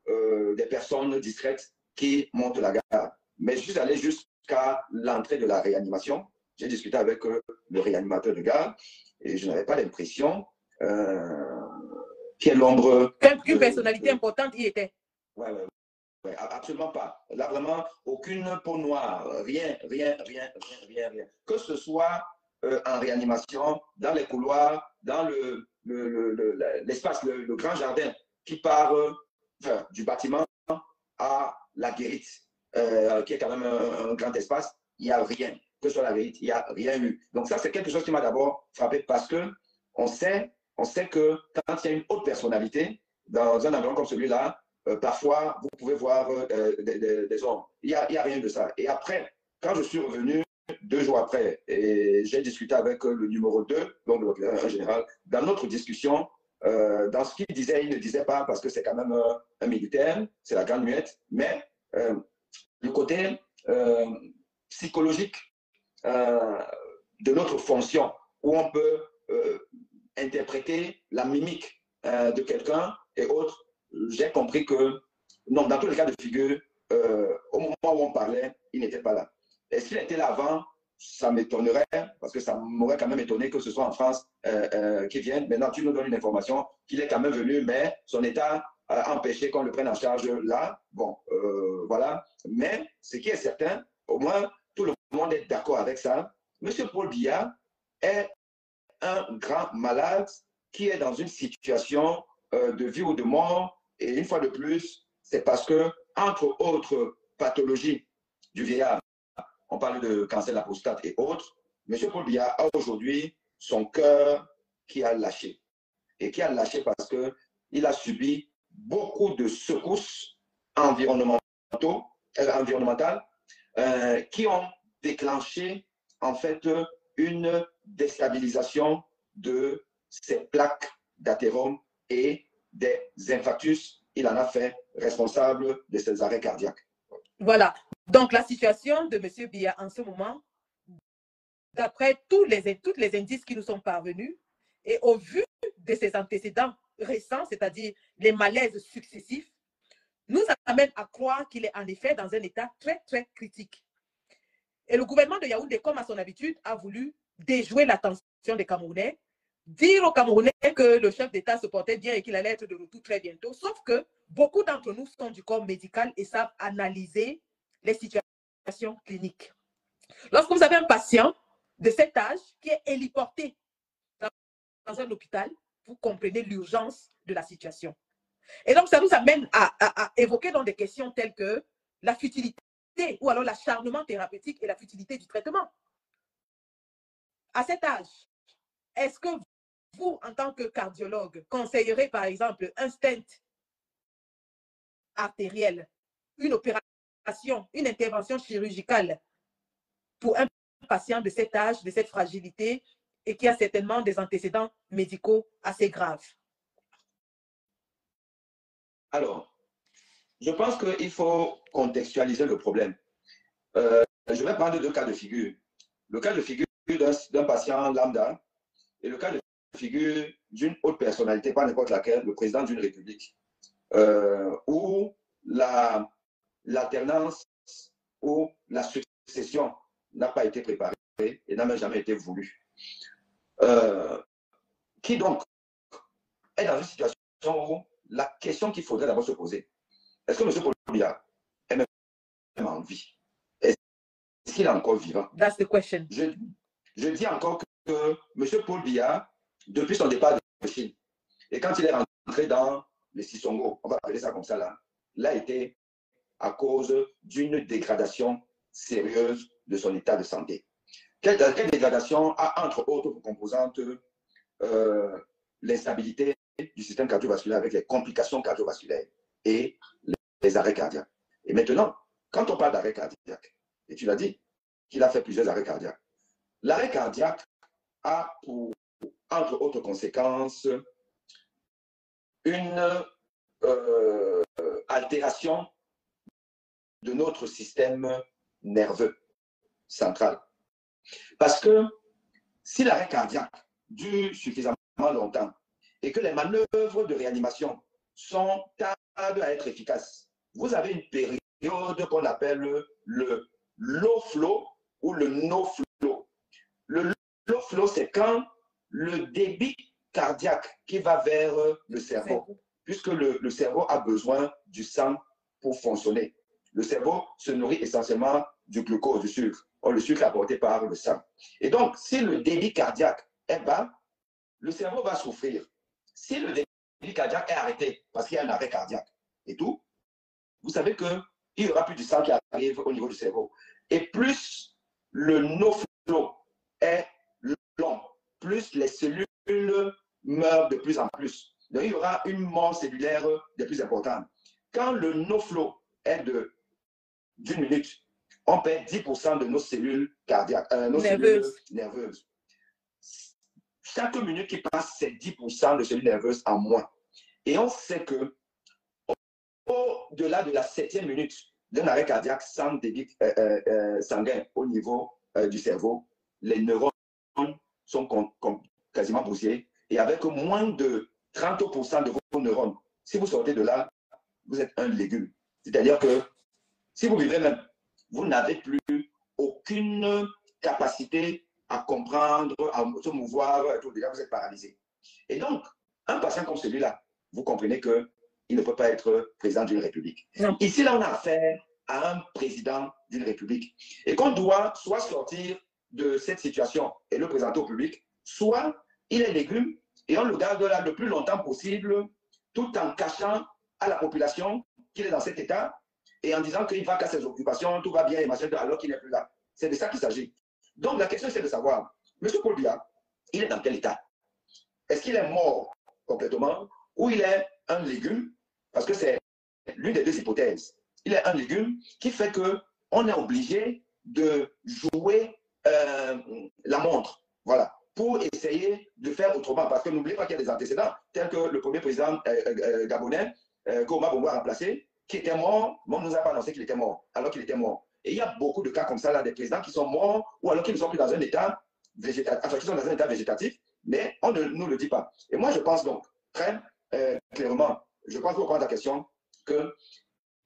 D: des personnes discrètes qui montent la garde. Mais je suis allé jusqu'à l'entrée de la réanimation. J'ai discuté avec le réanimateur de garde et je n'avais pas l'impression qu'il y ait l'ombre...
A: Qu'une personnalité importante y était.
D: Oui, absolument pas. Là, vraiment, aucune peau noire, rien. Que ce soit en réanimation, dans les couloirs, dans l'espace, le grand jardin qui part du bâtiment à la guérite, qui est quand même un grand espace, il n'y a rien. Que ce soit la guérite, il n'y a rien eu. Donc ça, c'est quelque chose qui m'a d'abord frappé parce qu'on sait que quand il y a une haute personnalité, dans un environnement comme celui-là, parfois, vous pouvez voir des hommes. Il n'y a rien de ça. Et après, quand je suis revenu 2 jours après, et j'ai discuté avec le numéro 2, donc le général, dans notre discussion, dans ce qu'il disait, il ne disait pas, parce que c'est quand même un militaire, c'est la grande muette, mais le côté psychologique de notre fonction, où on peut interpréter la mimique de quelqu'un et autres, j'ai compris que, non, dans tous les cas de figure, au moment où on parlait, il n'était pas là. Est-ce qu'il était là avant? Ça m'étonnerait, parce que ça m'aurait quand même étonné que ce soit en France qu'il vienne. Maintenant, tu nous donnes une information qu'il est quand même venu, mais son état a empêché qu'on le prenne en charge là. Bon, voilà. Mais ce qui est certain, au moins, tout le monde est d'accord avec ça. Monsieur Paul Biya est un grand malade qui est dans une situation de vie ou de mort. Et une fois de plus, c'est parce que, entre autres pathologies du vieillard, on parle de cancer de la prostate et autres, M. Paul Biya a aujourd'hui son cœur qui a lâché. Et qui a lâché parce qu'il a subi beaucoup de secousses environnementales qui ont déclenché en fait une déstabilisation de ses plaques d'athérome et des infarctus. Il en a fait responsable de ses arrêts cardiaques.
A: Voilà. Donc, la situation de M. Biya en ce moment, d'après tous les indices qui nous sont parvenus, et au vu de ses antécédents récents, c'est-à-dire les malaises successifs, nous amène à croire qu'il est en effet dans un état très, très critique. Et le gouvernement de Yaoundé, comme à son habitude, a voulu déjouer l'attention des Camerounais, dire aux Camerounais que le chef d'État se portait bien et qu'il allait être de retour très bientôt, sauf que beaucoup d'entre nous sont du corps médical et savent analyser les situations cliniques. Lorsque vous avez un patient de cet âge qui est héliporté dans un hôpital, vous comprenez l'urgence de la situation. Et donc, ça nous amène à évoquer dans des questions telles que la futilité ou alors l'acharnement thérapeutique et la futilité du traitement. À cet âge, est-ce que vous, en tant que cardiologue, conseillerez par exemple un stent artériel, une opération, une intervention chirurgicale pour un patient de cet âge, de cette fragilité et qui a certainement des antécédents médicaux assez graves?
D: Alors, je pense qu'il faut contextualiser le problème. Je vais prendre deux cas de figure. Le cas de figure d'un patient lambda et le cas de figure d'une haute personnalité, pas n'importe laquelle, le président d'une république, où l'alternance ou la succession n'a pas été préparée et n'a même jamais été voulue. Qui donc est dans une situation où la question qu'il faudrait d'abord se poser, est-ce que M. Paul Biya est même en vie? Est-ce qu'il est encore vivant?
A: That's the question.
D: Je dis encore que M. Paul Biya, depuis son départ de Chine, et quand il est rentré dans les Sisongo, on va appeler ça comme ça là, l'a été à cause d'une dégradation sérieuse de son état de santé. Quelle dégradation a entre autres composantes l'instabilité du système cardiovasculaire avec les complications cardiovasculaires et les arrêts cardiaques. Et maintenant, quand on parle d'arrêt cardiaque, et tu l'as dit, qu'il a fait plusieurs arrêts cardiaques, l'arrêt cardiaque a pour, entre autres conséquences, une altération de notre système nerveux central. Parce que si l'arrêt cardiaque dure suffisamment longtemps et que les manœuvres de réanimation sont tardent à être efficaces, vous avez une période qu'on appelle le low flow ou le no flow. Le low flow, c'est quand le débit cardiaque qui va vers le cerveau, puisque le cerveau a besoin du sang pour fonctionner. Le cerveau se nourrit essentiellement du glucose, du sucre. Or, le sucre est apporté par le sang. Et donc, si le débit cardiaque est bas, le cerveau va souffrir. Si le débit cardiaque est arrêté, parce qu'il y a un arrêt cardiaque et tout, vous savez qu'il n'y aura plus du sang qui arrive au niveau du cerveau. Et plus le no-flow est long, plus les cellules meurent de plus en plus. Donc, il y aura une mort cellulaire de plus importante. Quand le no-flow est d'une minute, on perd 10% de nos cellules cardiaques, cellules nerveuses. Chaque minute qui passe, c'est 10% de cellules nerveuses en moins. Et on sait que au-delà de la 7e minute d'un arrêt cardiaque sans débit sanguin au niveau du cerveau, les neurones sont quasiment bousillés. Et avec moins de 30% de vos neurones, si vous sortez de là, vous êtes un légume. C'est-à-dire que si vous vivez même, vous n'avez plus aucune capacité à comprendre, à se mouvoir, tout, déjà vous êtes paralysé. Et donc, un patient comme celui-là, vous comprenez qu'il ne peut pas être président d'une république.
A: Non.
D: Ici, là, on a affaire à un président d'une république. Et qu'on doit soit sortir de cette situation et le présenter au public, soit il est légume et on le garde là le plus longtemps possible, tout en cachant à la population qu'il est dans cet état et en disant qu'il va qu'à ses occupations, tout va bien et machin, alors qu'il n'est plus là. C'est de ça qu'il s'agit. Donc la question c'est de savoir, M. Paul Biya, il est dans quel état? Est-ce qu'il est mort complètement ou il est un légume? Parce que c'est l'une des deux hypothèses. Il est un légume qui fait qu'on est obligé de jouer la montre, voilà, pour essayer de faire autrement. Parce que n'oubliez pas qu'il y a des antécédents, tels que le premier président gabonais, qu'Omar Bongo a remplacé, qui était mort, mais on ne nous a pas annoncé qu'il était mort, alors qu'il était mort. Et il y a beaucoup de cas comme ça, là, des présidents qui sont morts, ou alors qu'ils ne sont plus dans un état végétatif, enfin, qui sont dans un état végétatif, mais on ne nous le dit pas. Et moi, je pense donc, très clairement, je pense pour répondre à ta question, que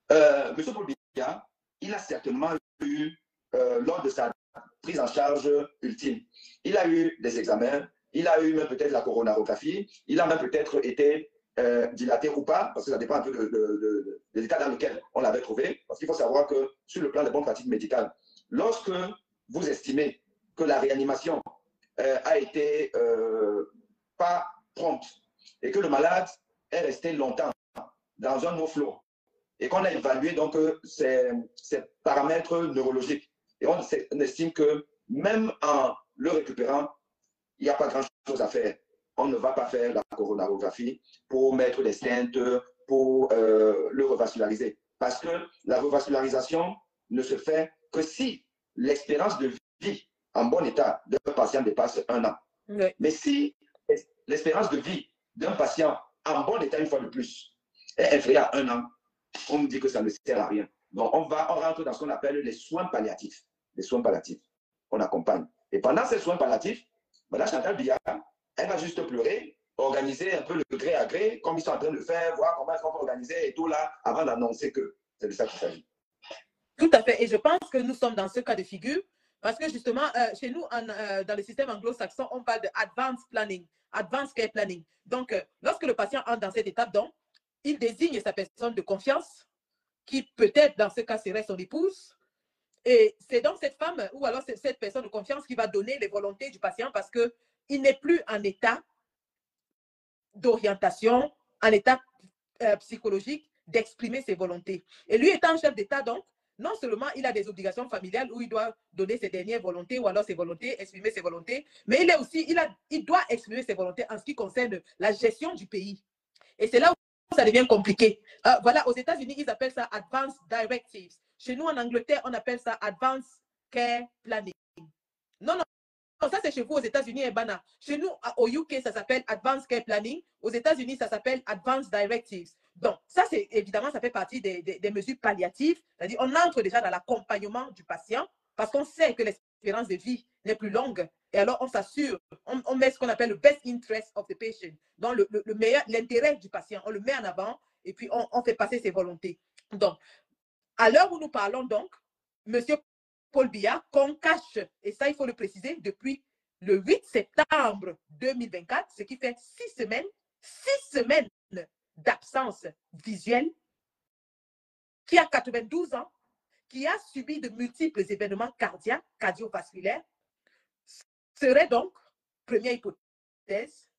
D: M. Paul Biya, il a certainement eu, lors de sa prise en charge ultime, il a eu des examens, il a eu même peut-être la coronarographie, il a même peut-être été dilaté ou pas, parce que ça dépend un peu de l'état dans lequel on l'avait trouvé. Parce qu'il faut savoir que sur le plan des bonnes pratiques médicales, lorsque vous estimez que la réanimation a été pas prompte et que le malade est resté longtemps dans un no flow et qu'on a évalué donc ses paramètres neurologiques et on estime que même en le récupérant, il n'y a pas grand-chose à faire. On ne va pas faire la coronarographie pour mettre des stents, pour le revasculariser. Parce que la revascularisation ne se fait que si l'espérance de vie en bon état d'un patient dépasse 1 an.
A: Oui.
D: Mais si l'espérance de vie d'un patient en bon état, une fois de plus, est inférieure à 1 an, on me dit que ça ne sert à rien. Donc, on rentre dans ce qu'on appelle les soins palliatifs. Les soins palliatifs. On accompagne. Et pendant ces soins palliatifs, Mme Chantal Biya, elle va juste pleurer, organiser un peu le gré à gré, comme ils sont en train de le faire, voir comment ils vont organiser et tout là, avant d'annoncer que c'est de ça qu'il s'agit.
A: Tout à fait. Et je pense que nous sommes dans ce cas de figure parce que justement, chez nous, dans le système anglo-saxon, on parle de advanced planning, advanced care planning. Donc, lorsque le patient entre dans cette étape, donc, il désigne sa personne de confiance, qui peut-être dans ce cas serait son épouse. Et c'est donc cette femme ou alors cette personne de confiance qui va donner les volontés du patient parce qu'il n'est plus en état d'orientation, en état psychologique d'exprimer ses volontés. Et lui étant chef d'État, donc, non seulement il a des obligations familiales où il doit donner ses dernières volontés ou alors ses volontés, exprimer ses volontés, mais il est aussi, il doit exprimer ses volontés en ce qui concerne la gestion du pays. Et c'est là où ça devient compliqué. Voilà, aux États-Unis, ils appellent ça Advanced Directives. Chez nous, en Angleterre, on appelle ça Advanced Care Planning. Non, ça c'est chez vous aux États-Unis et Bana. Chez nous, au UK, ça s'appelle Advanced Care Planning. Aux États-Unis, ça s'appelle Advanced Directives. Donc, ça, c'est évidemment, ça fait partie des mesures palliatives. C'est-à-dire, on entre déjà dans l'accompagnement du patient parce qu'on sait que l'espérance de vie n'est plus longue. Et alors, on s'assure, on met ce qu'on appelle le best interest of the patient. Donc, l'intérêt du patient, on le met en avant et puis on fait passer ses volontés. Donc, à l'heure où nous parlons donc, M. Paul Biya, qu'on cache, et ça, il faut le préciser, depuis le 8 septembre 2024, ce qui fait 6 semaines d'absence visuelle, qui a 92 ans, qui a subi de multiples événements cardiaques, cardiovasculaires, serait donc, première hypothèse,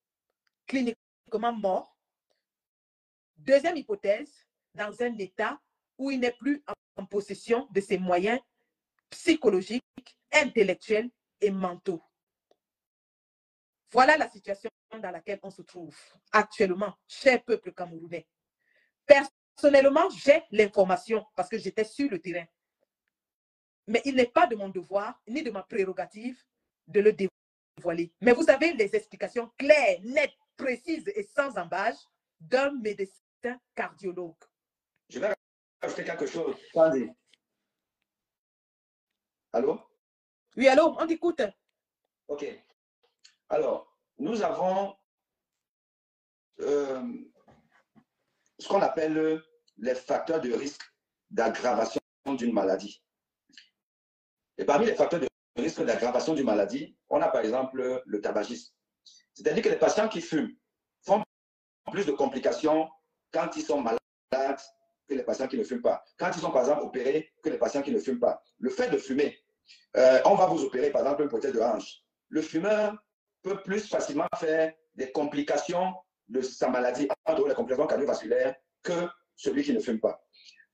A: cliniquement mort. Deuxième hypothèse, dans un état où il n'est plus en possession de ses moyens psychologiques, intellectuels et mentaux. Voilà la situation dans laquelle on se trouve actuellement, cher peuple camerounais. Personnellement, j'ai l'information parce que j'étais sur le terrain. Mais il n'est pas de mon devoir ni de ma prérogative de le dévoiler. Mais vous avez les explications claires, nettes, précises et sans embâche d'un médecin cardiologue.
D: Je vais rajouter quelque chose. Attendez. Allô?
A: Oui, allô, on t'écoute.
D: OK. Alors, nous avons ce qu'on appelle les facteurs de risque d'aggravation d'une maladie. Et parmi les facteurs de risque d'aggravation d'une maladie, on a par exemple le tabagisme. C'est-à-dire que les patients qui fument font plus de complications quand ils sont malades que les patients qui ne fument pas. Quand ils sont par exemple opérés que les patients qui ne fument pas. Le fait de fumer, on va vous opérer par exemple une prothèse de hanche. Le fumeur peut plus facilement faire des complications de sa maladie, entre les complications cardiovasculaires, que celui qui ne fume pas.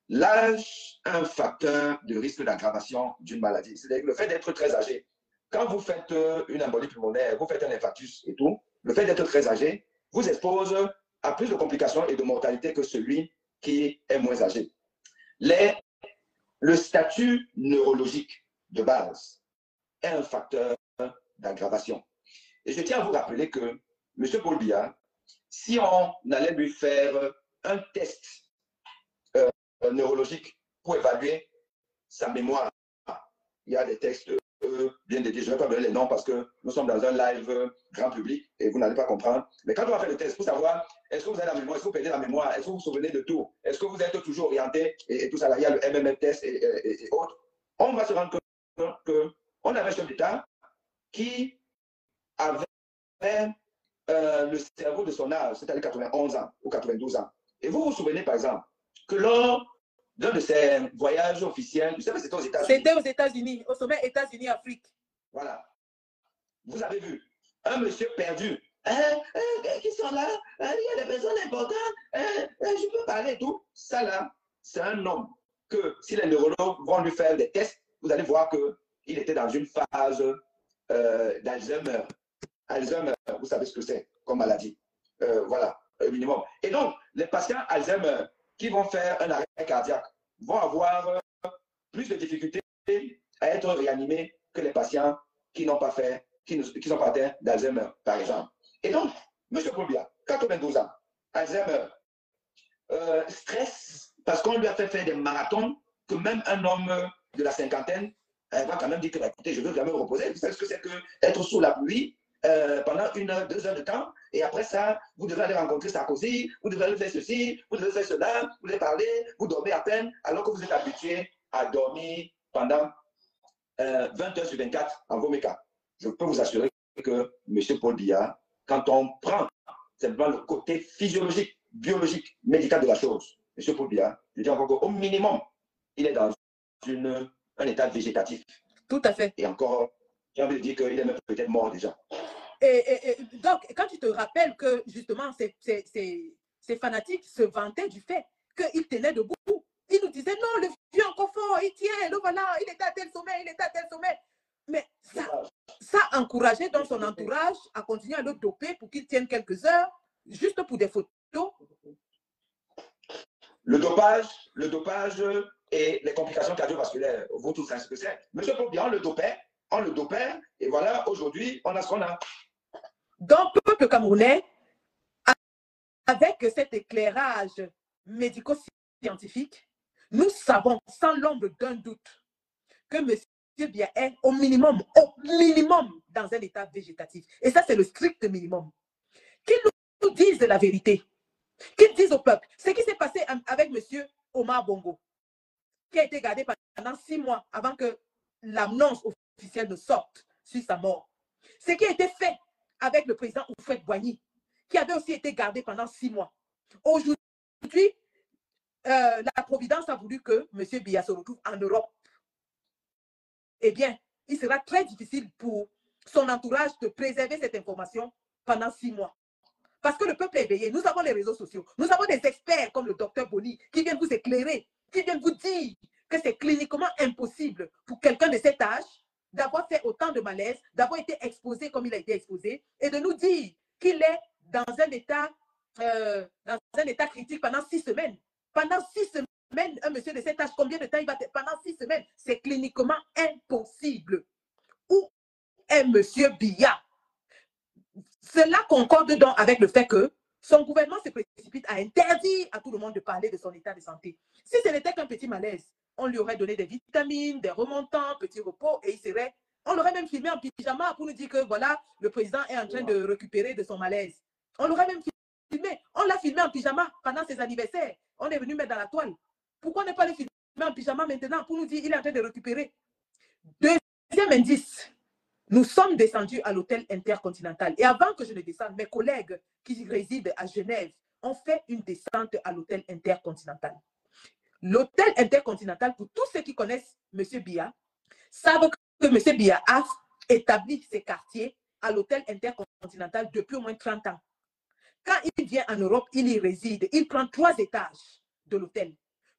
D: L'âge est un facteur de risque d'aggravation d'une maladie. C'est-à-dire le fait d'être très âgé. Quand vous faites une embolie pulmonaire, vous faites un infarctus et tout, le fait d'être très âgé vous expose à plus de complications et de mortalité que celui qui est moins âgé. Le statut neurologique de base est un facteur d'aggravation. Et je tiens à vous rappeler que M. Paul Biya, si on allait lui faire un test neurologique pour évaluer sa mémoire, il y a des textes bien dédiés. Je ne vais pas donner les noms parce que nous sommes dans un live grand public et vous n'allez pas comprendre. Mais quand on va faire le test pour savoir est-ce que vous avez la mémoire, est-ce que vous perdez la mémoire, est-ce que vous vous souvenez de tout, est-ce que vous êtes toujours orienté et tout ça, là, il y a le MMF test et autres, on va se rendre compte qu'on avait un chef d'État qui avait le cerveau de son âge, c'est-à-dire 91 ans ou 92 ans. Et vous vous souvenez par exemple que lors d'un de ces voyages officiels, vous savez, c'était aux États-Unis.
A: C'était aux États-Unis, au sommet États-Unis-Afrique.
D: Voilà. Vous avez vu un monsieur perdu. Qui sont là, il y a des personnes importantes, je peux parler et tout. Ça là, c'est un homme que si les neurologues vont lui faire des tests, vous allez voir qu'il était dans une phase d'Alzheimer. Alzheimer, vous savez ce que c'est comme maladie. Voilà, minimum. Et donc, les patients Alzheimer qui vont faire un arrêt cardiaque vont avoir plus de difficultés à être réanimés que les patients qui n'ont pas fait, qui sont pas atteints d'Alzheimer, par exemple. Et donc, M. Paul Biya, 92 ans, Alzheimer, stress, parce qu'on lui a fait faire des marathons que même un homme de la cinquantaine va quand même dire que, bah, écoutez, je veux quand même reposer. Vous savez ce que c'est que être sous la pluie pendant 1 heure, 2 heures de temps, et après ça, vous devez aller rencontrer Sarkozy, vous devez aller faire ceci, vous devez faire cela, vous devez parler, vous dormez à peine, alors que vous êtes habitué à dormir pendant 20 heures sur 24 en vos mécas. Je peux vous assurer que M. Paul Biya, quand on prend simplement le côté physiologique, biologique, médical de la chose, M. Paul Biya, je dis encore qu'au minimum, il est dans un état végétatif.
A: Tout à fait.
D: Et encore, j'ai envie de dire qu'il est même peut-être mort déjà.
A: Et donc, quand tu te rappelles que justement ces fanatiques se vantaient du fait qu'il tenait debout, ils nous disaient non, le vieux encore fort, il tient, le voilà, il était à tel sommet, il était à tel sommet. Mais ça encourageait donc son entourage à continuer à le doper pour qu'il tienne quelques heures, juste pour des photos.
D: Le dopage et les complications cardiovasculaires, vous tous savez ce que c'est. Monsieur Paul Biya, on le dopait, et voilà, aujourd'hui, on a ce qu'on a.
A: Donc, peuple camerounais, avec cet éclairage médico-scientifique, nous savons sans l'ombre d'un doute que M. Biya est au minimum, dans un état végétatif. Et ça, c'est le strict minimum. Qu'ils nous disent la vérité, qu'ils disent au peuple ce qui s'est passé avec M. Omar Bongo, qui a été gardé pendant 6 mois avant que l'annonce officielle ne sorte sur sa mort. Ce qui a été fait avec le président Houphouët-Boigny, qui avait aussi été gardé pendant 6 mois. Aujourd'hui, la Providence a voulu que M. Biya se retrouve en Europe. Eh bien, il sera très difficile pour son entourage de préserver cette information pendant 6 mois. Parce que le peuple est éveillé. Nous avons les réseaux sociaux. Nous avons des experts comme le docteur Boni qui viennent vous éclairer, qui viennent vous dire que c'est cliniquement impossible pour quelqu'un de cet âge d'avoir fait autant de malaise, d'avoir été exposé comme il a été exposé, et de nous dire qu'il est dans un état critique pendant 6 semaines. Pendant 6 semaines, un monsieur de cet âge, combien de temps il va être? Pendant 6 semaines, c'est cliniquement impossible. Où est monsieur Biya? Cela concorde donc avec le fait que son gouvernement se précipite à interdire à tout le monde de parler de son état de santé. Si ce n'était qu'un petit malaise, on lui aurait donné des vitamines, des remontants, petit repos, et on l'aurait même filmé en pyjama pour nous dire que voilà, le président est en train de récupérer de son malaise. On l'aurait même filmé. On l'a filmé en pyjama pendant ses anniversaires. On est venu mettre dans la toile. Pourquoi ne pas le filmer en pyjama maintenant pour nous dire qu'il est en train de récupérer? Deuxième indice. Nous sommes descendus à l'hôtel Intercontinental. Et avant que je ne descende, mes collègues qui résident à Genève ont fait une descente à l'hôtel Intercontinental. L'hôtel Intercontinental, pour tous ceux qui connaissent M. Biya, savent que M. Biya a établi ses quartiers à l'hôtel Intercontinental depuis au moins 30 ans. Quand il vient en Europe, il y réside. Il prend 3 étages de l'hôtel.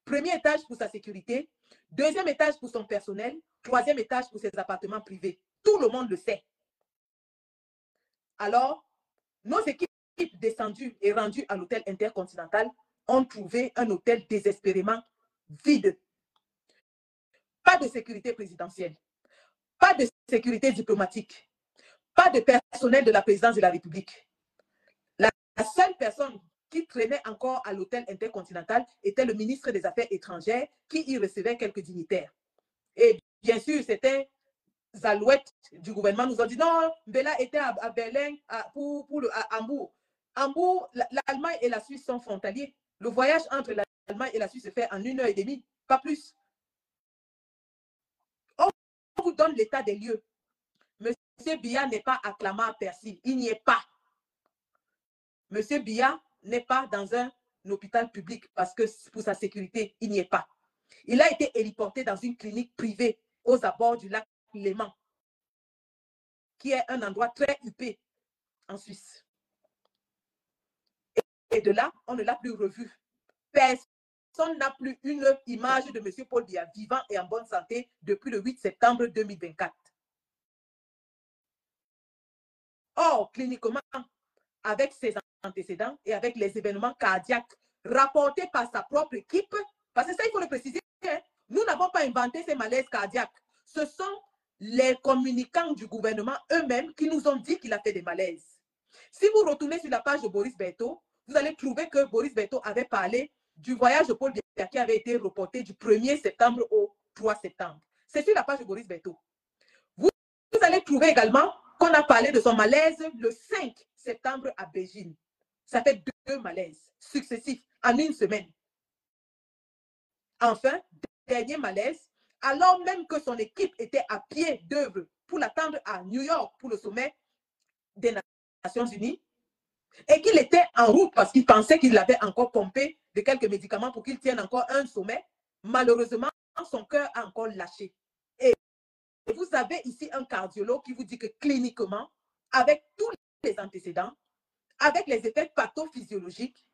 A: Premier étage pour sa sécurité, deuxième étage pour son personnel, troisième étage pour ses appartements privés. Tout le monde le sait. Alors, nos équipes descendues et rendues à l'hôtel Intercontinental ont trouvé un hôtel désespérément vide. Pas de sécurité présidentielle, pas de sécurité diplomatique, pas de personnel de la présidence de la République. La seule personne qui traînait encore à l'hôtel Intercontinental était le ministre des Affaires étrangères qui y recevait quelques dignitaires. Et bien sûr, c'était alouettes du gouvernement nous ont dit non, Bella était à Berlin à Hambourg. Hambourg, l'Allemagne et la Suisse sont frontaliers. Le voyage entre l'Allemagne et la Suisse se fait en 1 heure et demie, pas plus. On vous donne l'état des lieux. Monsieur Biya n'est pas acclamé à Percy. Il n'y est pas. Monsieur Biya n'est pas dans un hôpital public parce que pour sa sécurité, il n'y est pas. Il a été héliporté dans une clinique privée aux abords du lac Léman, qui est un endroit très huppé en Suisse. Et de là, on ne l'a plus revu. Personne n'a plus une image de M. Paul Biya vivant et en bonne santé depuis le 8 septembre 2024. Or, cliniquement, avec ses antécédents et avec les événements cardiaques rapportés par sa propre équipe, parce que ça, il faut le préciser, hein, nous n'avons pas inventé ces malaises cardiaques. Ce sont les communicants du gouvernement eux-mêmes qui nous ont dit qu'il a fait des malaises. Si vous retournez sur la page de Boris Berthaud, vous allez trouver que Boris Berthaud avait parlé du voyage de Paul Biya qui avait été reporté du 1er septembre au 3 septembre. C'est sur la page de Boris Berthaud. Vous allez trouver également qu'on a parlé de son malaise le 5 septembre à Beijing. Ça fait 2 malaises successifs en une semaine. Enfin, dernier malaise, alors même que son équipe était à pied d'œuvre pour l'attendre à New York pour le sommet des Nations Unies, et qu'il était en route parce qu'il pensait qu'il avait encore pompé de quelques médicaments pour qu'il tienne encore un sommet, malheureusement, son cœur a encore lâché. Et vous avez ici un cardiologue qui vous dit que cliniquement, avec tous les antécédents, avec les effets pathophysiologiques,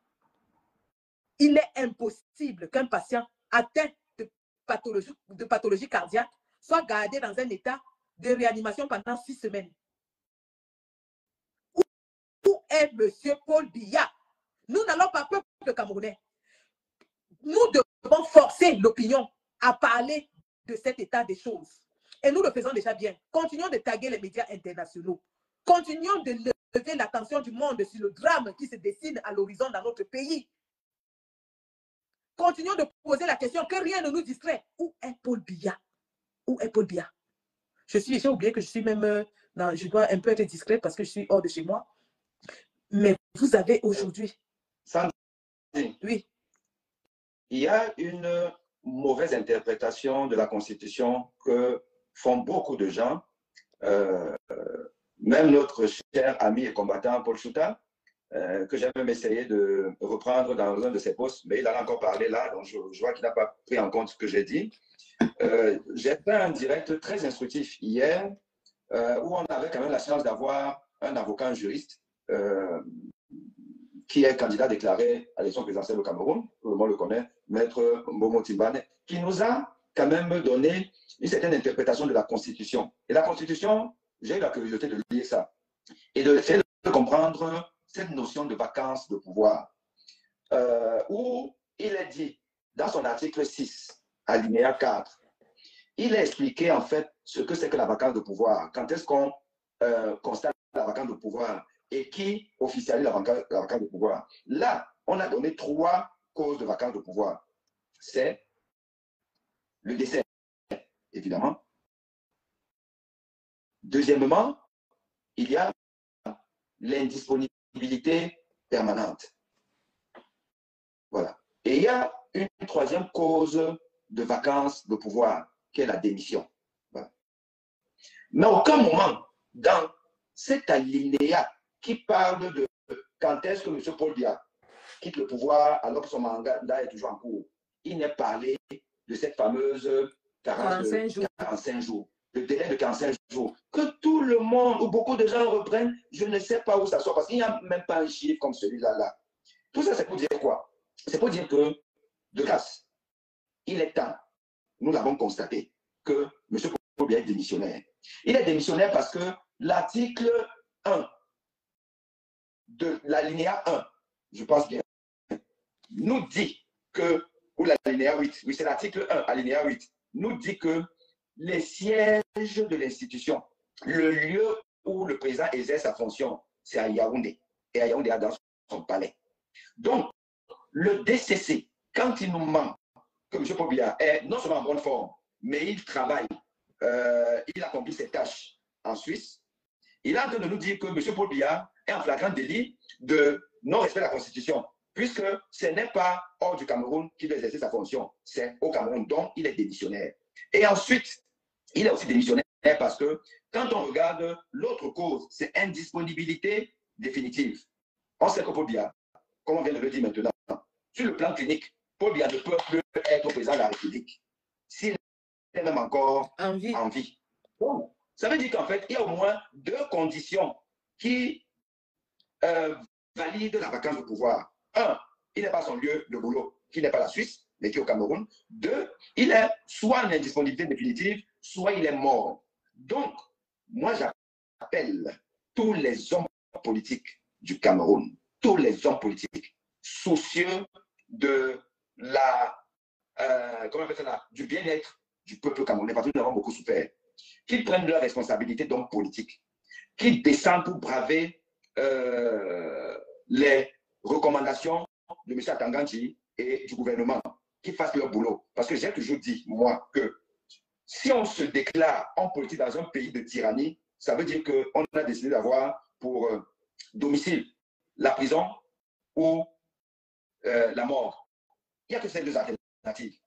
A: il est impossible qu'un patient atteint de pathologie cardiaque soit gardé dans un état de réanimation pendant 6 semaines. Où est M. Paul Biya? Nous n'allons pas, peuple camerounais. Nous devons forcer l'opinion à parler de cet état des choses. Et nous le faisons déjà bien. Continuons de taguer les médias internationaux. Continuons de lever l'attention du monde sur le drame qui se dessine à l'horizon dans notre pays. Continuons de poser la question que rien ne nous distrait. Où est Paul Biya? Où est Paul Biya? J'ai oublié que je suis même, je dois un peu être discrète parce que je suis hors de chez moi. Mais vous avez aujourd'hui...
D: Oui. Il y a une mauvaise interprétation de la Constitution que font beaucoup de gens, même notre cher ami et combattant Paul Chouta, que j'ai même essayé de reprendre dans un de ses posts, mais il en a encore parlé là, donc je vois qu'il n'a pas pris en compte ce que j'ai dit. J'ai fait un direct très instructif hier, où on avait quand même la chance d'avoir un avocat, un juriste, qui est candidat déclaré à l'élection présidentielle au Cameroun, tout le monde le connaît, Maître Momo Timbane, qui nous a quand même donné une certaine interprétation de la Constitution. Et la Constitution, j'ai eu la curiosité de lire ça et de essayer de comprendre cette notion de vacance de pouvoir, où il est dit, dans son article 6, alinéa 4, il a expliqué en fait ce que c'est que la vacance de pouvoir. Quand est-ce qu'on constate la vacance de pouvoir et qui officialise la vacance de pouvoir? Là, on a donné 3 causes de vacance de pouvoir. C'est le décès, évidemment. Deuxièmement, il y a l'indisponibilité permanente. Voilà. Et il y a une 3e cause de vacance de pouvoir, qui est la démission. Voilà. Mais à aucun moment, dans cet alinéa qui parle de quand est-ce que M. Paul Biya quitte le pouvoir alors que son mandat est toujours en cours, il n'est parlé de cette fameuse 45 jours, le délai de 45 jours, que tout le monde ou beaucoup de gens reprennent, je ne sais pas où ça sort, parce qu'il n'y a même pas un chiffre comme celui-là. Tout ça, c'est pour dire quoi? C'est pour dire que, de grâce, il est temps, nous l'avons constaté, que M. Paul Biya est démissionnaire. Il est démissionnaire parce que l'article 1 de l'alinéa 1, je pense bien, nous dit que, ou l'alinéa 8, oui c'est l'article 1, alinéa 8, nous dit que les sièges de l'institution, le lieu où le président exerce sa fonction, c'est à Yaoundé. Et à Yaoundé, dans son palais. Donc, le DCC, quand il nous ment que M. Paul Biya est non seulement en bonne forme, mais il travaille, il accomplit ses tâches en Suisse, il est en train de nous dire que M. Paul Biya est en flagrant délit de non-respect de la Constitution, puisque ce n'est pas hors du Cameroun qu'il doit exercer sa fonction, c'est au Cameroun, donc il est démissionnaire. Et ensuite, il est aussi démissionnaire parce que quand on regarde l'autre cause, c'est indisponibilité définitive. On sait que Paul Biya, comme on vient de le dire maintenant, sur le plan clinique, Paul Biya ne peut plus être président de la République s'il est même encore en vie. Donc, ça veut dire qu'en fait, il y a au moins 2 conditions qui valident la vacance de pouvoir. 1, il n'est pas son lieu de boulot, qui n'est pas la Suisse, mais qui est au Cameroun. 2, il est soit en indisponibilité définitive, soit il est mort. Donc, moi, j'appelle tous les hommes politiques du Cameroun, tous les hommes politiques soucieux de la, comment on appelle ça là, du bien-être du peuple camerounais, parce que nous avons beaucoup souffert. qu'ils prennent leurs responsabilités d'hommes politiques, qu'ils descendent pour braver les recommandations de M. Atanganji et du gouvernement, qu'ils fassent leur boulot. Parce que j'ai toujours dit, moi, que si on se déclare en politique dans un pays de tyrannie, ça veut dire qu'on a décidé d'avoir pour domicile la prison ou la mort. Il n'y a que ces deux alternatives.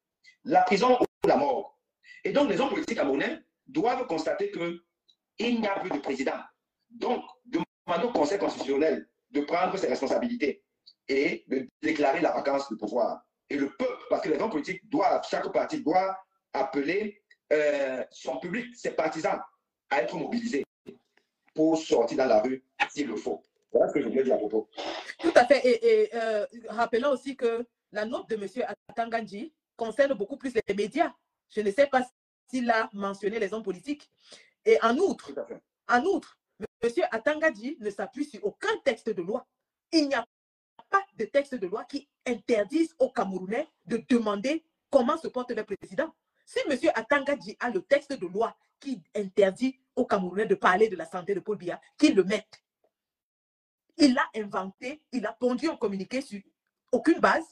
D: La prison ou la mort. Et donc, les hommes politiques camerounais doivent constater qu'il n'y a plus de président. Donc, demandons au Conseil constitutionnel de prendre ses responsabilités et de déclarer la vacance du pouvoir. Et le peuple, parce que les hommes politiques doivent, chaque parti doit appeler son public, ses partisans, à être mobilisés pour sortir dans la rue s'il le faut. Voilà ce que je voulais dire à propos.
A: Tout à fait. Et rappelons aussi que la note de M. Atanganji concerne beaucoup plus les médias. Je ne sais pas s'il a mentionné les hommes politiques. Et en outre, M. Atanganji ne s'appuie sur aucun texte de loi. Il n'y a pas de texte de loi qui interdise aux Camerounais de demander comment se porte le président. Si M. Atanganji a le texte de loi qui interdit aux Camerounais de parler de la santé de Paul Biya, qu'il le mette. Il l'a inventé, il a pondu un communiqué sur aucune base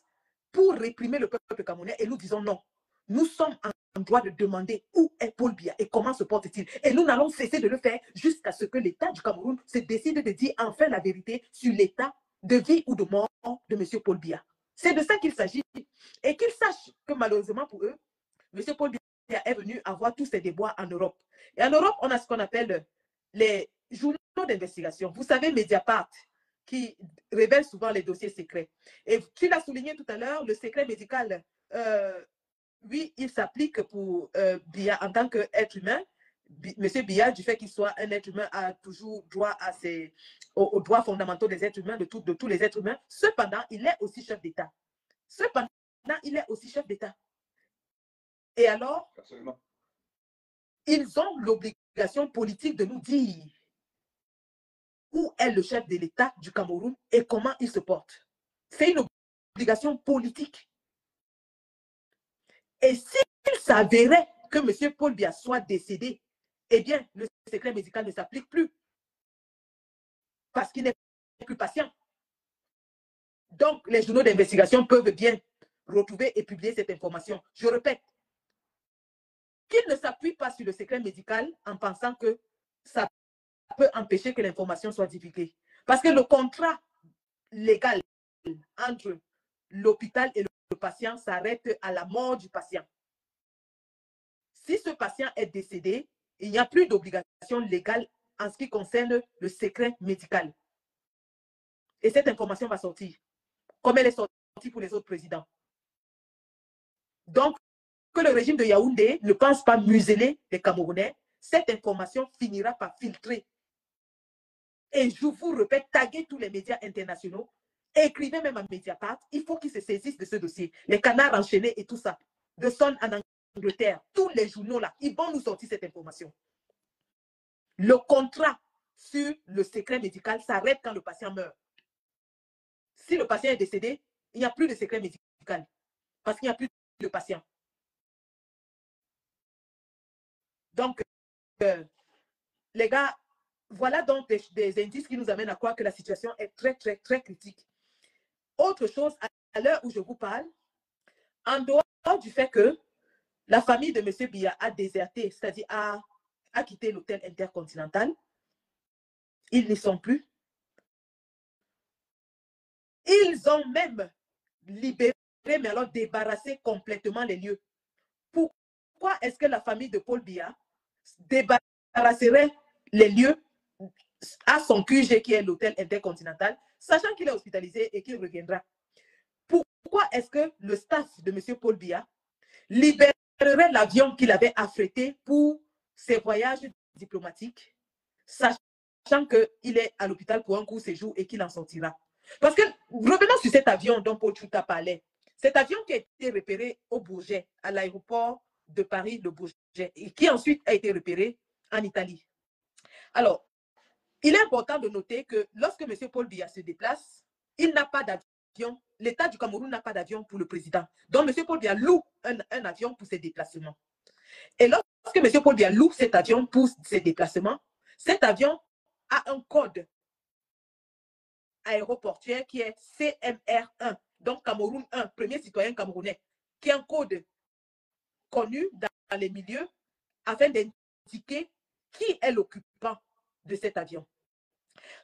A: pour réprimer le peuple camerounais et nous disons non. Nous sommes en droit de demander où est Paul Biya et comment se porte-t-il. Et nous n'allons cesser de le faire jusqu'à ce que l'État du Cameroun se décide de dire enfin la vérité sur l'état de vie ou de mort de M. Paul Biya. C'est de ça qu'il s'agit. Et qu'ils sachent que malheureusement pour eux, M. Paul Biya est venu avoir tous ses déboires en Europe. Et en Europe, on a ce qu'on appelle les journaux d'investigation. Vous savez, Mediapart, qui révèle souvent les dossiers secrets. Et tu l'as souligné tout à l'heure, le secret médical, oui, il s'applique pour Biya en tant qu'être humain. Monsieur Biya, du fait qu'il soit un être humain, a toujours droit à aux droits fondamentaux des êtres humains, de tous les êtres humains. Cependant, il est aussi chef d'État. Et alors,
D: absolument,
A: ils ont l'obligation politique de nous dire où est le chef de l'État du Cameroun et comment il se porte. C'est une obligation politique. Et s'il s'avérait que M. Paul Biya soit décédé, eh bien, le secret médical ne s'applique plus parce qu'il n'est plus patient. Donc, les journaux d'investigation peuvent bien retrouver et publier cette information. Je répète, qu'ils ne s'appuient pas sur le secret médical en pensant que ça peut empêcher que l'information soit divulguée. Parce que le contrat légal entre l'hôpital et le patient s'arrête à la mort du patient. Si ce patient est décédé, il n'y a plus d'obligation légale en ce qui concerne le secret médical. Et cette information va sortir, comme elle est sortie pour les autres présidents. Donc, que le régime de Yaoundé ne pense pas museler les Camerounais, cette information finira par filtrer. Et je vous répète, taguez tous les médias internationaux, écrivez même à Mediapart, il faut qu'ils se saisissent de ce dossier. Les canards enchaînés et tout ça, de Sun en Angleterre, tous les journaux là, ils vont nous sortir cette information. Le contrat sur le secret médical s'arrête quand le patient meurt. Si le patient est décédé, il n'y a plus de secret médical parce qu'il n'y a plus de patient. Donc, les gars, voilà donc des indices qui nous amènent à croire que la situation est très, très, très critique. Autre chose, à l'heure où je vous parle, en dehors du fait que la famille de M. Biya a déserté, c'est-à-dire a quitté l'hôtel intercontinental, ils n'y sont plus. Ils ont même libéré, mais alors débarrassé complètement les lieux. Pourquoi est-ce que la famille de Paul Biya débarrasserait les lieux à son QG qui est l'hôtel intercontinental, sachant qu'il est hospitalisé et qu'il reviendra? Pourquoi est-ce que le staff de M. Paul Biya libérerait l'avion qu'il avait affrété pour ses voyages diplomatiques, sachant qu'il est à l'hôpital pour un court séjour et qu'il en sortira? Parce que, revenons sur cet avion dont Paul Tchouta parlait, cet avion qui a été repéré au Bourget, à l'aéroport de Paris, le Bourget, et qui ensuite a été repéré en Italie. Alors, il est important de noter que lorsque M. Paul Biya se déplace, il n'a pas d'avion. L'État du Cameroun n'a pas d'avion pour le président. Donc, M. Paul Biya loue un avion pour ses déplacements. Et lorsque M. Paul Biya loue cet avion pour ses déplacements, cet avion a un code aéroportuaire qui est CMR1, donc Cameroun 1, premier citoyen camerounais, qui est un code connu dans les milieux afin d'indiquer qui est l'occupant de cet avion.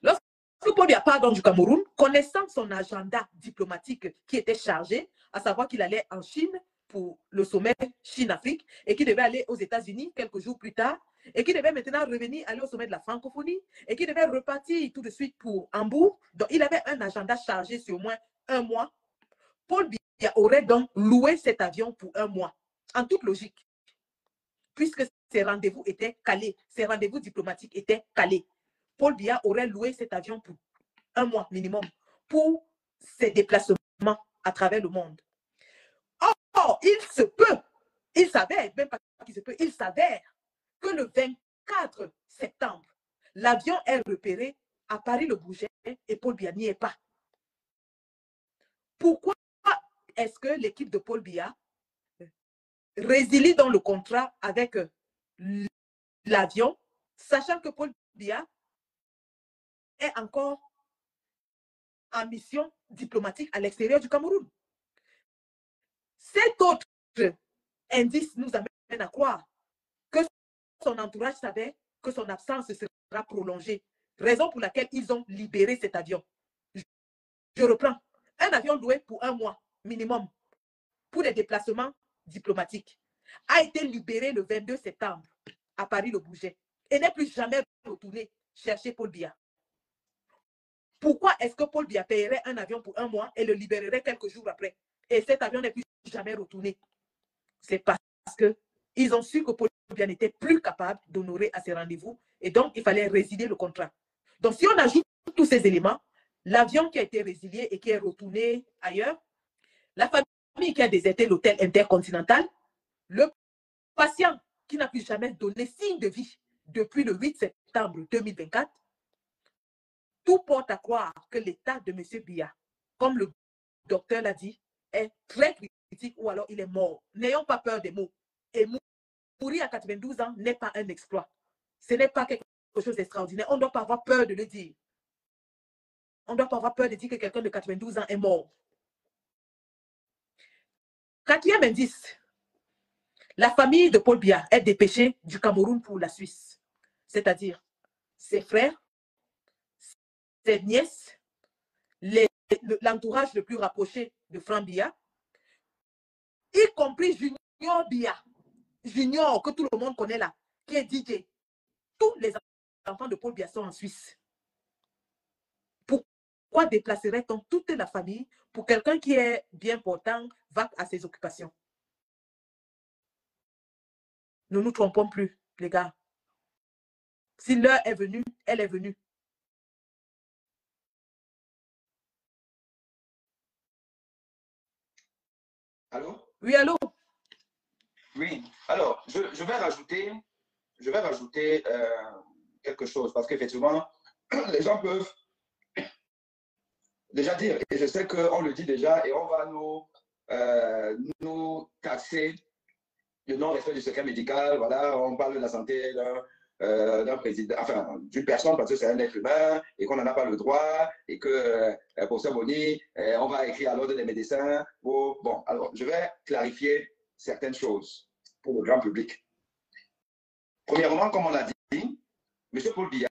A: Lorsque Paul Biya part donc du Cameroun, connaissant son agenda diplomatique qui était chargé, à savoir qu'il allait en Chine pour le sommet Chine-Afrique et qu'il devait aller aux États-Unis quelques jours plus tard et qu'il devait maintenant revenir aller au sommet de la francophonie et qu'il devait repartir tout de suite pour Hambourg. Donc, il avait un agenda chargé sur au moins un mois. Paul Biya aurait donc loué cet avion pour un mois, en toute logique, puisque ses rendez-vous étaient calés, ses rendez-vous diplomatiques étaient calés. Paul Biya aurait loué cet avion pour un mois minimum pour ses déplacements à travers le monde. Or, il se peut, il s'avère, même pas qu'il se peut, il s'avère que le 24 septembre, l'avion est repéré à Paris-le-Bourget et Paul Biya n'y est pas. Pourquoi est-ce que l'équipe de Paul Biya résilie dans le contrat avec l'avion, sachant que Paul Biya est encore en mission diplomatique à l'extérieur du Cameroun? Cet autre indice nous amène à croire que son entourage savait que son absence sera prolongée, raison pour laquelle ils ont libéré cet avion. Je reprends. Un avion loué pour un mois minimum pour des déplacements diplomatiques a été libéré le 22 septembre à Paris-le-Bourget et n'est plus jamais retourné chercher Paul Biya. Pourquoi est-ce que Paul Biya paierait un avion pour un mois et le libérerait quelques jours après? Et cet avion n'est plus jamais retourné. C'est parce qu'ils ont su que Paul Biya n'était plus capable d'honorer à ses rendez-vous et donc il fallait résilier le contrat. Donc si on ajoute tous ces éléments, l'avion qui a été résilié et qui est retourné ailleurs, la famille qui a déserté l'hôtel intercontinental, le patient qui n'a plus jamais donné signe de vie depuis le 8 septembre 2024, tout porte à croire que l'état de M. Biya, comme le docteur l'a dit, est très critique ou alors il est mort. N'ayons pas peur des mots. Et mourir à 92 ans n'est pas un exploit. Ce n'est pas quelque chose d'extraordinaire. On ne doit pas avoir peur de le dire. On ne doit pas avoir peur de dire que quelqu'un de 92 ans est mort. Quatrième indice, la famille de Paul Biya est dépêchée du Cameroun pour la Suisse. C'est-à-dire ses frères, ses nièces, l'entourage le plus rapproché de Franck Biya, y compris Junior Biya, Junior que tout le monde connaît là, qui est DJ. Tous les enfants de Paul Biya sont en Suisse. Pourquoi déplacerait-on toute la famille pour quelqu'un qui est bien portant, va à ses occupations? Ne nous trompons plus, les gars. Si l'heure est venue, elle est venue.
D: Allô?
A: Oui, allô?
D: Oui. Alors, je vais rajouter quelque chose parce qu'effectivement, les gens peuvent déjà dire, et je sais qu'on le dit déjà, et on va nous taxer le non-respect du secret médical. Voilà, on parle de la santé d'un président, enfin, d'une personne parce que c'est un être humain et qu'on n'en a pas le droit et que pour ce Boni, on va écrire à l'ordre des médecins. Bon, alors, je vais clarifier certaines choses pour le grand public. Premièrement, comme on l'a dit, M. Paul Biya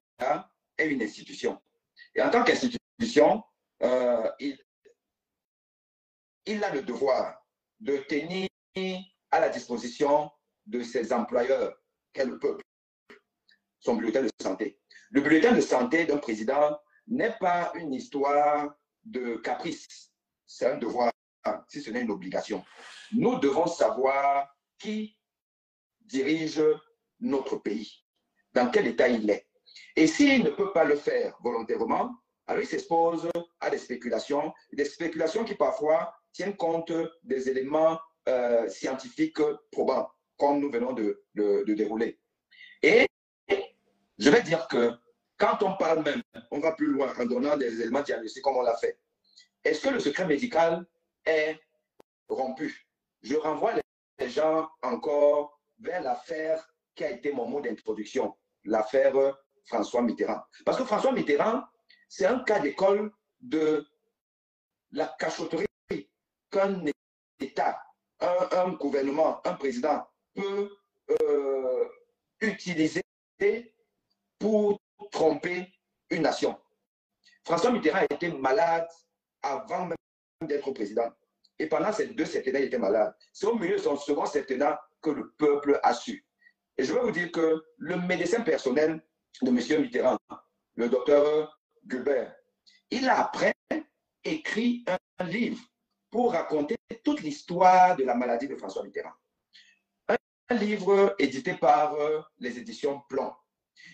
D: est une institution. Et en tant qu'institution, il a le devoir de tenir à la disposition de ses employeurs, qu'est le peuple, son bulletin de santé. Le bulletin de santé d'un président n'est pas une histoire de caprice, c'est un devoir, si ce n'est une obligation. Nous devons savoir qui dirige notre pays, dans quel état il est. Et s'il ne peut pas le faire volontairement, alors il s'expose à des spéculations qui parfois tiennent compte des éléments scientifiques probants, comme nous venons de dérouler. Et je vais dire que quand on parle même, on va plus loin en donnant des éléments diagnostiques comme on l'a fait. Est-ce que le secret médical est rompu? Je renvoie les gens encore vers l'affaire qui a été mon mot d'introduction, l'affaire François Mitterrand. Parce que François Mitterrand, c'est un cas d'école de la cachotterie qu'un État, un gouvernement, un président peut utiliser pour tromper une nation. François Mitterrand a été malade avant même d'être président. Et pendant ces 2 septennats, il était malade. C'est au milieu de son second septennat que le peuple a su. Et je vais vous dire que le médecin personnel de M. Mitterrand, le docteur Gulbert, il a après écrit un livre pour raconter toute l'histoire de la maladie de François Mitterrand. Un livre édité par les éditions Plomb.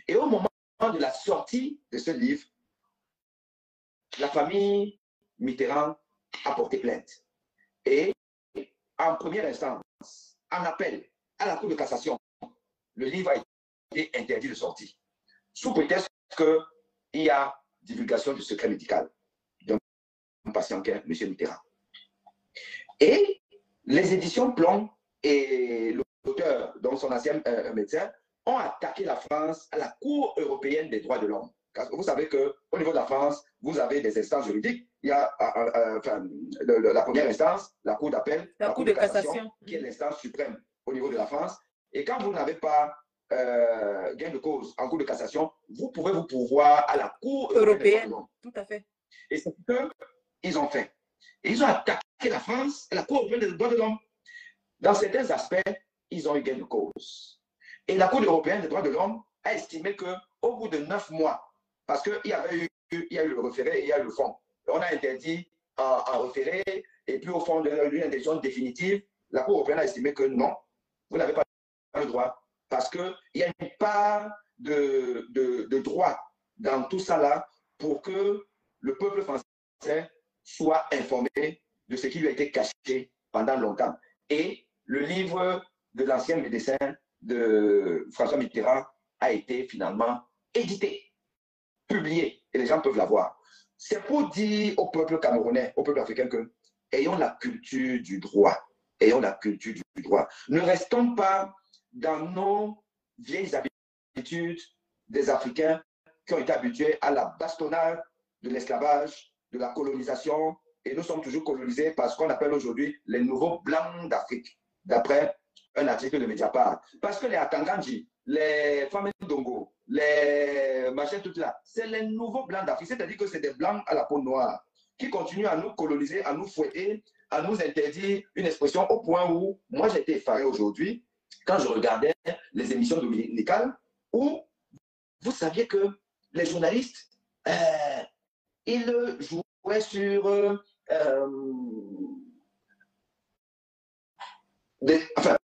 D: Et au moment de la sortie de ce livre, la famille Mitterrand a porté plainte. Et en première instance, en appel à la Cour de cassation, le livre a été interdit de sortie, sous prétexte qu'il y a divulgation du secret médical d'un patient qu'est M. Mitterrand. Et les éditions Plomb et l'auteur, donc son ancien médecin, ont attaqué la France à la Cour européenne des droits de l'homme. Vous savez qu'au niveau de la France, vous avez des instances juridiques. Il y a la première instance, la Cour d'appel, la Cour de cassation, qui est l'instance suprême au niveau de la France. Et quand vous n'avez pas gain de cause en Cour de cassation, vous pouvez vous pourvoir à la Cour européenne.
A: Tout à fait.
D: Et c'est ce qu'ils ont fait. Et ils ont attaqué la France à la Cour européenne des droits de l'homme. Dans certains aspects, ils ont eu gain de cause. Et la Cour européenne des droits de l'homme a estimé qu'au bout de 9 mois, parce qu'il y a eu le référé et il y a eu le fond. On a interdit un référé et puis au fond d'une interdiction définitive, la Cour européenne a estimé que non, vous n'avez pas le droit. Parce qu'il y a une part de droit dans tout ça là pour que le peuple français soit informé de ce qui lui a été caché pendant longtemps. Et le livre de l'ancien médecin de François Mitterrand a été finalement édité, publié, et les gens peuvent l'avoir. C'est pour dire au peuple camerounais, au peuple africain que ayons la culture du droit, ayons la culture du droit. Ne restons pas dans nos vieilles habitudes des Africains qui ont été habitués à la bastonnade de l'esclavage, de la colonisation, et nous sommes toujours colonisés par ce qu'on appelle aujourd'hui les nouveaux blancs d'Afrique, d'après un article de Mediapart. Parce que les Atanganji, les Famendongo, les machins, tout là, c'est les nouveaux blancs d'Afrique, c'est-à-dire que c'est des blancs à la peau noire qui continuent à nous coloniser, à nous fouetter, à nous interdire une expression au point où, moi j'ai été effaré aujourd'hui, quand je regardais les émissions dominicales, où vous saviez que les journalistes, ils jouaient sur... enfin,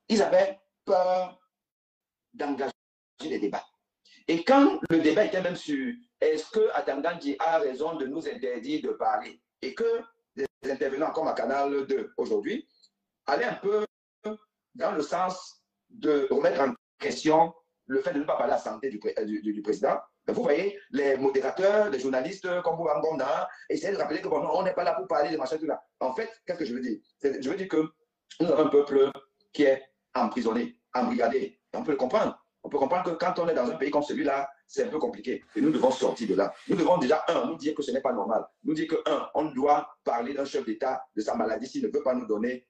D: ils avaient peur d'engager les débats. Et quand le débat était même sur est-ce que Atanganji a raison de nous interdire de parler, et que les intervenants comme à Canal 2 aujourd'hui allaient un peu dans le sens de remettre en question le fait de ne pas parler à la santé du président. Vous voyez, les modérateurs, les journalistes comme Boubangonda essaient de rappeler que bon, non, on n'est pas là pour parler de machin, tout là. En fait, qu'est-ce que je veux dire? Je veux dire que nous avons un peuple qui est emprisonné, embrigadé. Et on peut le comprendre. On peut comprendre que quand on est dans un pays comme celui-là, c'est un peu compliqué. Et nous devons sortir de là. Nous devons déjà, nous dire que ce n'est pas normal. Nous dire que, on doit parler d'un chef d'État, de sa maladie, s'il ne veut pas nous donner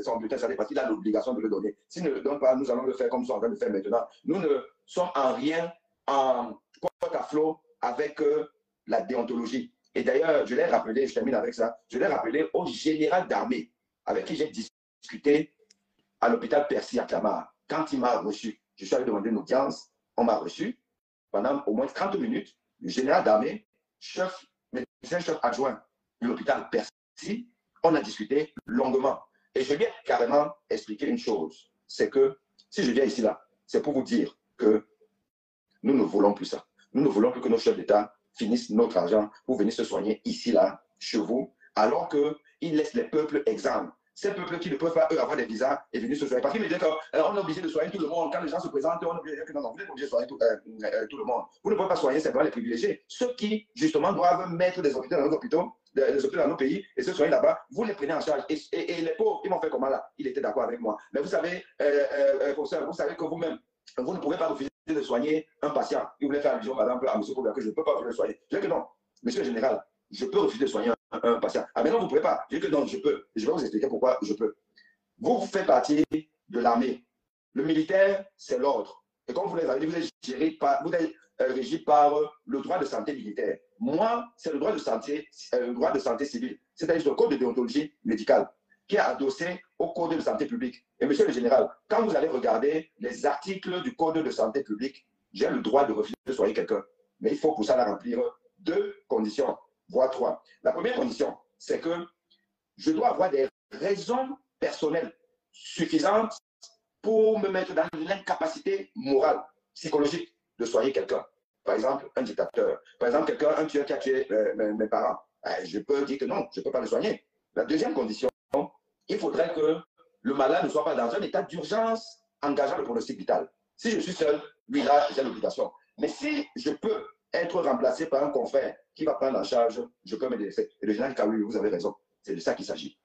D: son bulletin santé, parce qu'il a l'obligation de le donner. S'il ne le donne pas, nous allons le faire comme nous sommes en train de le faire maintenant. Nous ne sommes en rien en porte-à-flot avec la déontologie. Et d'ailleurs, je l'ai rappelé, je termine avec ça, je l'ai rappelé au général d'armée avec qui j'ai discuté à l'hôpital Percy à Clamart. Quand il m'a reçu, je suis allé demander une audience, on m'a reçu pendant au moins 30 minutes. Le général d'armée, médecin chef adjoint de l'hôpital Percy, on a discuté longuement. Et je lui ai carrément expliqué une chose, c'est que si je viens ici là, c'est pour vous dire que nous ne voulons plus ça. Nous ne voulons plus que nos chefs d'État finissent notre argent pour venir se soigner ici là, chez vous, alors qu'ils laissent les peuples exsangues. ces peuples qui ne peuvent pas, eux, avoir des visas et venir se soigner. Parce qu'ils me disaient qu'on est obligé de soigner tout le monde. Quand les gens se présentent, on est obligé de dire que non, vous n'êtes pas obligé de soigner tout le monde. Vous ne pouvez pas soigner simplement les privilégiés. Ceux qui, justement, doivent mettre des hôpitaux dans nos hôpitaux, des hôpitaux dans nos pays et se soigner là-bas, vous les prenez en charge. Et les pauvres, ils m'ont fait comment là? Il était d'accord avec moi. Mais vous savez, professeur, vous savez que vous-même, vous ne pouvez pas refuser de soigner un patient. Il voulait faire allusion, par exemple, à M. Koulia, que je ne peux pas refuser de soigner. Je dis que non, monsieur le général, je peux refuser de soigner un patient. Ah, mais non, vous ne pouvez pas. Je dis que non, je peux. Je vais vous expliquer pourquoi je peux. Vous faites partie de l'armée. Le militaire, c'est l'ordre. Et comme vous les avez dit, vous êtes régi par le droit de santé militaire. Moi, c'est le droit de santé civile, c'est-à-dire le code de déontologie médicale, qui est adossé au code de santé publique. Et monsieur le général, quand vous allez regarder les articles du code de santé publique, j'ai le droit de refuser de soigner quelqu'un. Mais il faut pour ça remplir 2 conditions, voire 3. La première condition, c'est que je dois avoir des raisons personnelles suffisantes pour me mettre dans l'incapacité morale, psychologique de soigner quelqu'un. Par exemple, un dictateur. Par exemple, un tueur qui a tué mes parents. Je peux dire que non, je ne peux pas le soigner. La deuxième condition, il faudrait que le malade ne soit pas dans un état d'urgence engageant le pronostic vital. Si je suis seul, lui là, j'ai l'obligation. Mais si je peux être remplacé par un confrère qui va prendre en charge, je peux me délaisser. Et le général Kaoui, vous avez raison. C'est de ça qu'il s'agit.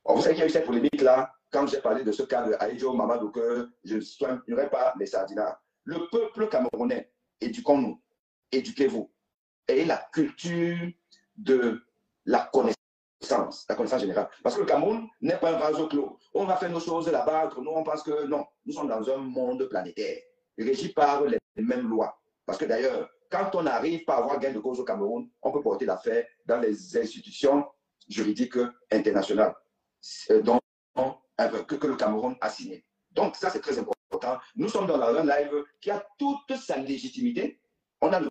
D: Vous savez qu'il y a eu cette polémique-là, quand j'ai parlé de ce cas de Aïdjo Mamadou, que je ne soignerai pas les sardinats. Le peuple camerounais, éduquons-nous, éduquez-vous. Et la culture de la connaissance générale. Parce que le Cameroun n'est pas un vase clos. On va faire nos choses là-bas, entre nous, on pense que non, nous sommes dans un monde planétaire, régi par les mêmes lois. Parce que d'ailleurs, quand on n'arrive pas à avoir gain de cause au Cameroun, on peut porter l'affaire dans les institutions juridiques internationales que le Cameroun a signé. Donc ça, c'est très important. Nous sommes dans un live qui a toute sa légitimité. On a le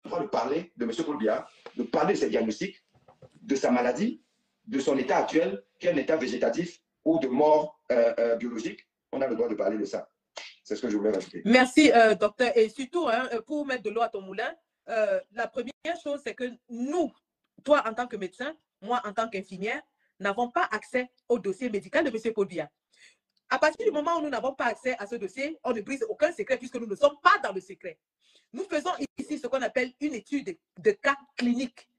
D: droit de parler de M. Paul Biya, de parler de ses diagnostics, de sa maladie, de son état actuel, qui est un état végétatif ou de mort biologique. On a le droit de parler de ça. C'est ce que je voulais rajouter.
A: Merci, docteur. Et surtout, pour mettre de l'eau à ton moulin, la première chose, c'est que nous, toi en tant que médecin, moi en tant qu'infirmière, n'avons pas accès au dossier médical de M. Paul Biya. À partir du moment où nous n'avons pas accès à ce dossier, on ne brise aucun secret puisque nous ne sommes pas dans le secret. Nous faisons ici ce qu'on appelle une étude de cas clinique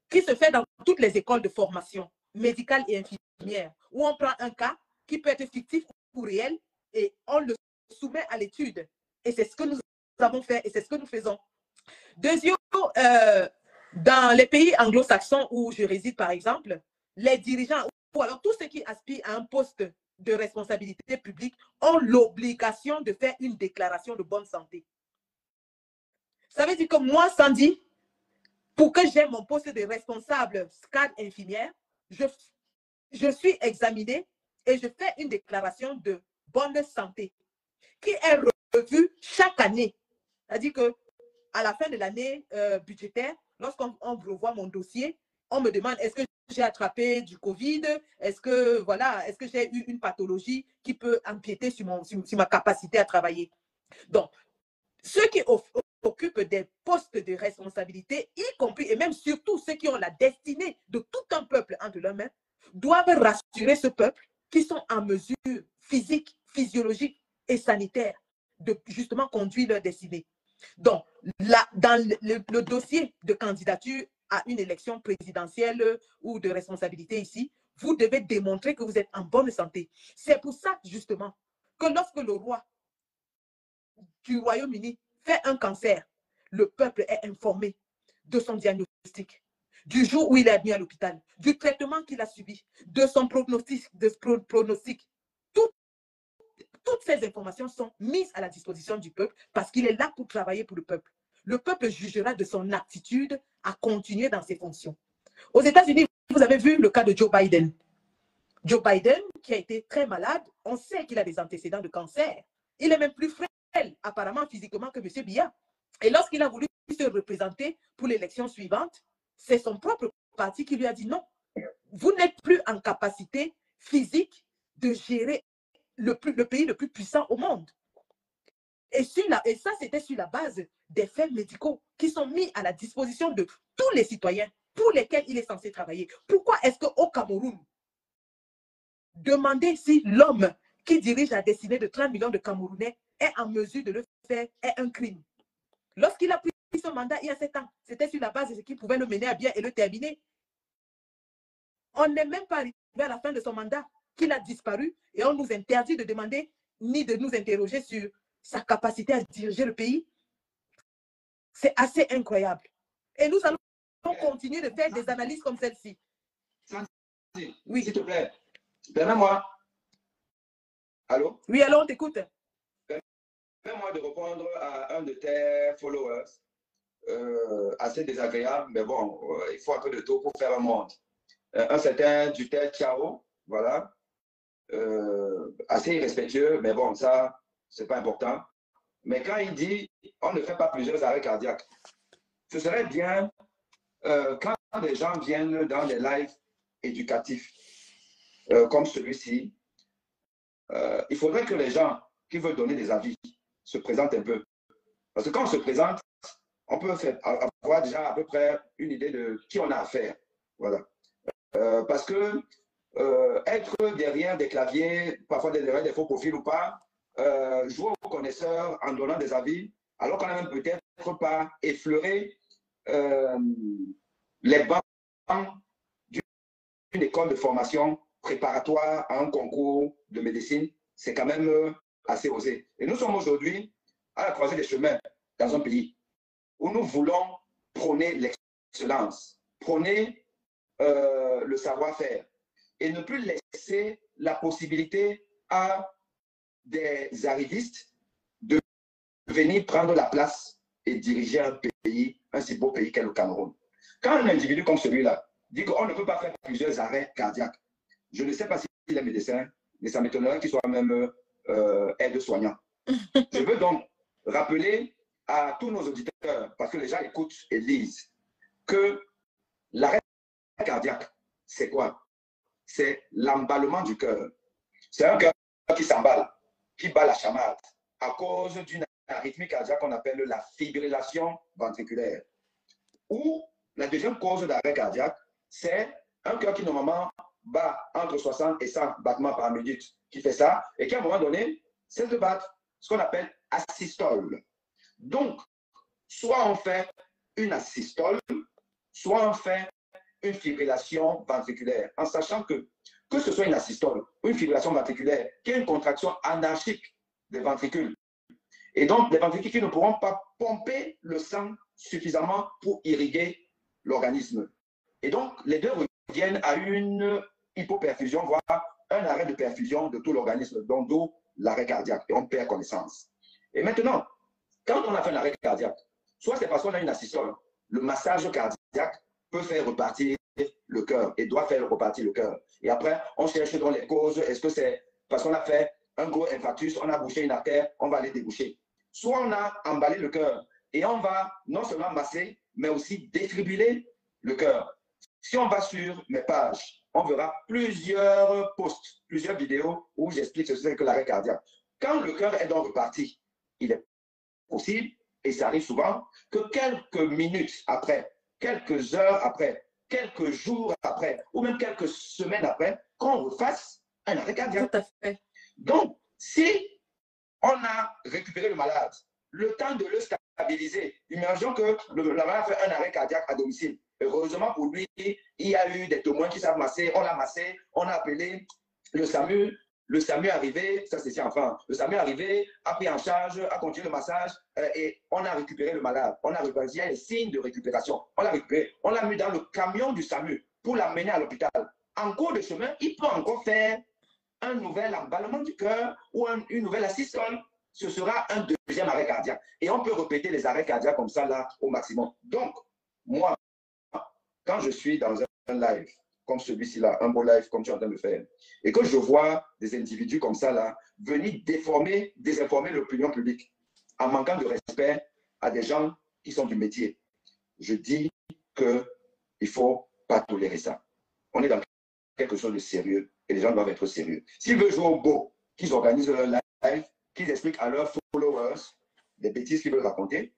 A: qui se fait dans toutes les écoles de formation médicale et infirmière, où on prend un cas qui peut être fictif ou réel et on le soumet à l'étude. Et c'est ce que nous avons fait et c'est ce que nous faisons. Deuxièmement, dans les pays anglo-saxons où je réside, par exemple, les dirigeants ou alors tous ceux qui aspirent à un poste de responsabilité publique ont l'obligation de faire une déclaration de bonne santé. Ça veut dire que moi, Sandy, pour que j'aie mon poste de responsable cadre infirmière, je suis examinée et je fais une déclaration de bonne santé qui est revue chaque année. C'est-à-dire qu'à la fin de l'année budgétaire, lorsqu'on revoit mon dossier, on me demande est-ce que j'ai attrapé du Covid, est-ce que j'ai eu une pathologie qui peut empiéter sur ma capacité à travailler. Donc, ceux qui occupent des postes de responsabilité, y compris et même surtout ceux qui ont la destinée de tout un peuple entre leurs mains, doivent rassurer ce peuple qui sont en mesure physique, physiologique et sanitaire de justement conduire leur destinée. Donc, là, dans le dossier de candidature à une élection présidentielle ou de responsabilité ici, vous devez démontrer que vous êtes en bonne santé. C'est pour ça, justement, que lorsque le roi du Royaume-Uni fait un cancer, le peuple est informé de son diagnostic, du jour où il est admis à l'hôpital, du traitement qu'il a subi, de son pronostic. Toutes ces informations sont mises à la disposition du peuple parce qu'il est là pour travailler pour le peuple. Le peuple jugera de son aptitude à continuer dans ses fonctions. Aux États-Unis, vous avez vu le cas de Joe Biden. Joe Biden, qui a été très malade, on sait qu'il a des antécédents de cancer. Il est même plus frêle, apparemment, physiquement, que M. Biya. Et lorsqu'il a voulu se représenter pour l'élection suivante, c'est son propre parti qui lui a dit non. Vous n'êtes plus en capacité physique de gérer le pays le plus puissant au monde. Et ça, c'était sur la base des faits médicaux qui sont mis à la disposition de tous les citoyens pour lesquels il est censé travailler. Pourquoi est-ce qu'au Cameroun, Demandez si l'homme qui dirige la destinée de 30 millions de Camerounais est en mesure de le faire, est un crime. Lorsqu'il a pris son mandat il y a 7 ans, c'était sur la base de ce qu'il pouvait le mener à bien et le terminer. On n'est même pas arrivé à la fin de son mandat qu'il a disparu et on nous interdit de demander ni de nous interroger sur sa capacité à diriger le pays. C'est assez incroyable. Et nous allons continuer de faire des analyses comme celle-ci.
D: Oui, s'il te plaît, permets-moi. Allô?
A: Oui, alors on t'écoute.
D: Permets-moi de répondre à un de tes followers, assez désagréable, mais bon, il faut un peu de tout pour faire un monde. Un certain Dutel Chao, voilà, assez irrespectueux, mais bon, ça, c'est pas important. Mais quand il dit, on ne fait pas plusieurs arrêts cardiaques, ce serait bien quand des gens viennent dans des lives éducatifs comme celui-ci, il faudrait que les gens qui veulent donner des avis se présentent un peu. Parce que quand on se présente, on peut avoir déjà à peu près une idée de qui on a affaire. Voilà. Parce que être derrière des claviers, parfois derrière des faux profils ou pas, jouer aux connaisseurs en donnant des avis, alors qu'on n'a même peut-être pas effleuré les bancs d'une école de formation préparatoire à un concours de médecine, c'est quand même assez osé. Et nous sommes aujourd'hui à la croisée des chemins dans un pays où nous voulons prôner l'excellence, prôner le savoir-faire et ne plus laisser la possibilité à des arrivistes de venir prendre la place et diriger un pays, un si beau pays qu'est le Cameroun. Quand un individu comme celui-là dit qu'on ne peut pas faire plusieurs arrêts cardiaques, je ne sais pas s'il est médecin, mais ça m'étonnerait qu'il soit même aide-soignant. Je veux donc rappeler à tous nos auditeurs, parce que les gens écoutent et lisent, que l'arrêt cardiaque, c'est quoi? C'est l'emballement du cœur. C'est un cœur qui s'emballe, qui bat la chamade à cause d'une arythmie cardiaque qu'on appelle la fibrillation ventriculaire. Ou la deuxième cause d'arrêt cardiaque, c'est un cœur qui normalement bat entre 60 et 100 battements par minute, qui fait ça, et qui à un moment donné, cesse de battre, ce qu'on appelle asystole. Donc, soit on fait une asystole, soit on fait une fibrillation ventriculaire, en sachant que ce soit une asystole ou une fibrillation ventriculaire, qui est une contraction anarchique des ventricules. Et donc, les ventricules qui ne pourront pas pomper le sang suffisamment pour irriguer l'organisme. Et donc, les deux reviennent à une hypoperfusion, voire un arrêt de perfusion de tout l'organisme, donc d'où l'arrêt cardiaque, et on perd connaissance. Et maintenant, quand on a fait un arrêt cardiaque, soit c'est parce qu'on a une asystole, le massage cardiaque peut faire repartir le cœur et doit faire repartir le cœur. Et après, on cherche dans les causes, est-ce que c'est parce qu'on a fait un gros infarctus, on a bouché une artère, on va aller déboucher. Soit on a emballé le cœur et on va non seulement masser, mais aussi défibriller le cœur. Si on va sur mes pages, on verra plusieurs posts, plusieurs vidéos où j'explique ce que c'est que l'arrêt cardiaque. Quand le cœur est donc reparti, il est possible, et ça arrive souvent, que quelques minutes après, quelques heures après, quelques jours après, ou même quelques semaines après, qu'on refasse un arrêt cardiaque.
A: Tout à fait.
D: Donc, si on a récupéré le malade, le temps de le stabiliser, imaginons que le malade fait un arrêt cardiaque à domicile. Heureusement pour lui, il y a eu des témoins qui savent masser, on l'a massé, on a appelé le SAMU est arrivé, ça c'est enfin, le SAMU est arrivé, a pris en charge, a continué le massage et on a récupéré le malade. On a récupéré, il y a les signes de récupération. On l'a récupéré, on l'a mis dans le camion du SAMU pour l'amener à l'hôpital. En cours de chemin, il peut encore faire un nouvel emballement du cœur ou une nouvelle assistole. Ce sera un deuxième arrêt cardiaque. Et on peut répéter les arrêts cardiaques comme ça là au maximum. Donc, moi, quand je suis dans un live comme celui-ci là, un beau live comme tu es en train de faire, et que je vois des individus comme ça là venir désinformer l'opinion publique en manquant de respect à des gens qui sont du métier, je dis qu'il ne faut pas tolérer ça. On est dans quelque chose de sérieux et les gens doivent être sérieux. S'ils veulent jouer au beau, qu'ils organisent leur live, qu'ils expliquent à leurs followers des bêtises qu'ils veulent raconter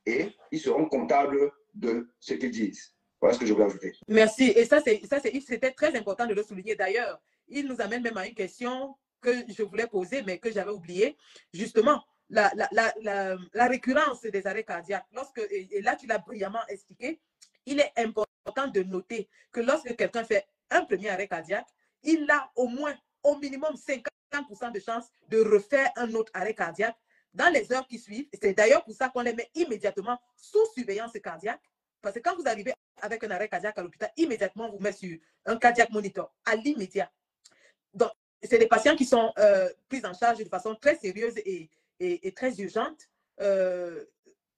D: et ils seront comptables de ce qu'ils disent. Voilà ce que je voulais ajouter.
A: Merci. Et ça, c'était très important de le souligner. D'ailleurs, il nous amène même à une question que je voulais poser, mais que j'avais oublié. Justement, la récurrence des arrêts cardiaques. Et là, tu l'as brillamment expliqué, il est important de noter que lorsque quelqu'un fait un premier arrêt cardiaque, il a au moins, au minimum 50% de chances de refaire un autre arrêt cardiaque dans les heures qui suivent. C'est d'ailleurs pour ça qu'on les met immédiatement sous surveillance cardiaque. Parce que quand vous arrivez avec un arrêt cardiaque à l'hôpital, immédiatement, on vous met sur un cardiac monitor, à l'immédiat. Donc, c'est des patients qui sont pris en charge de façon très sérieuse et très urgente.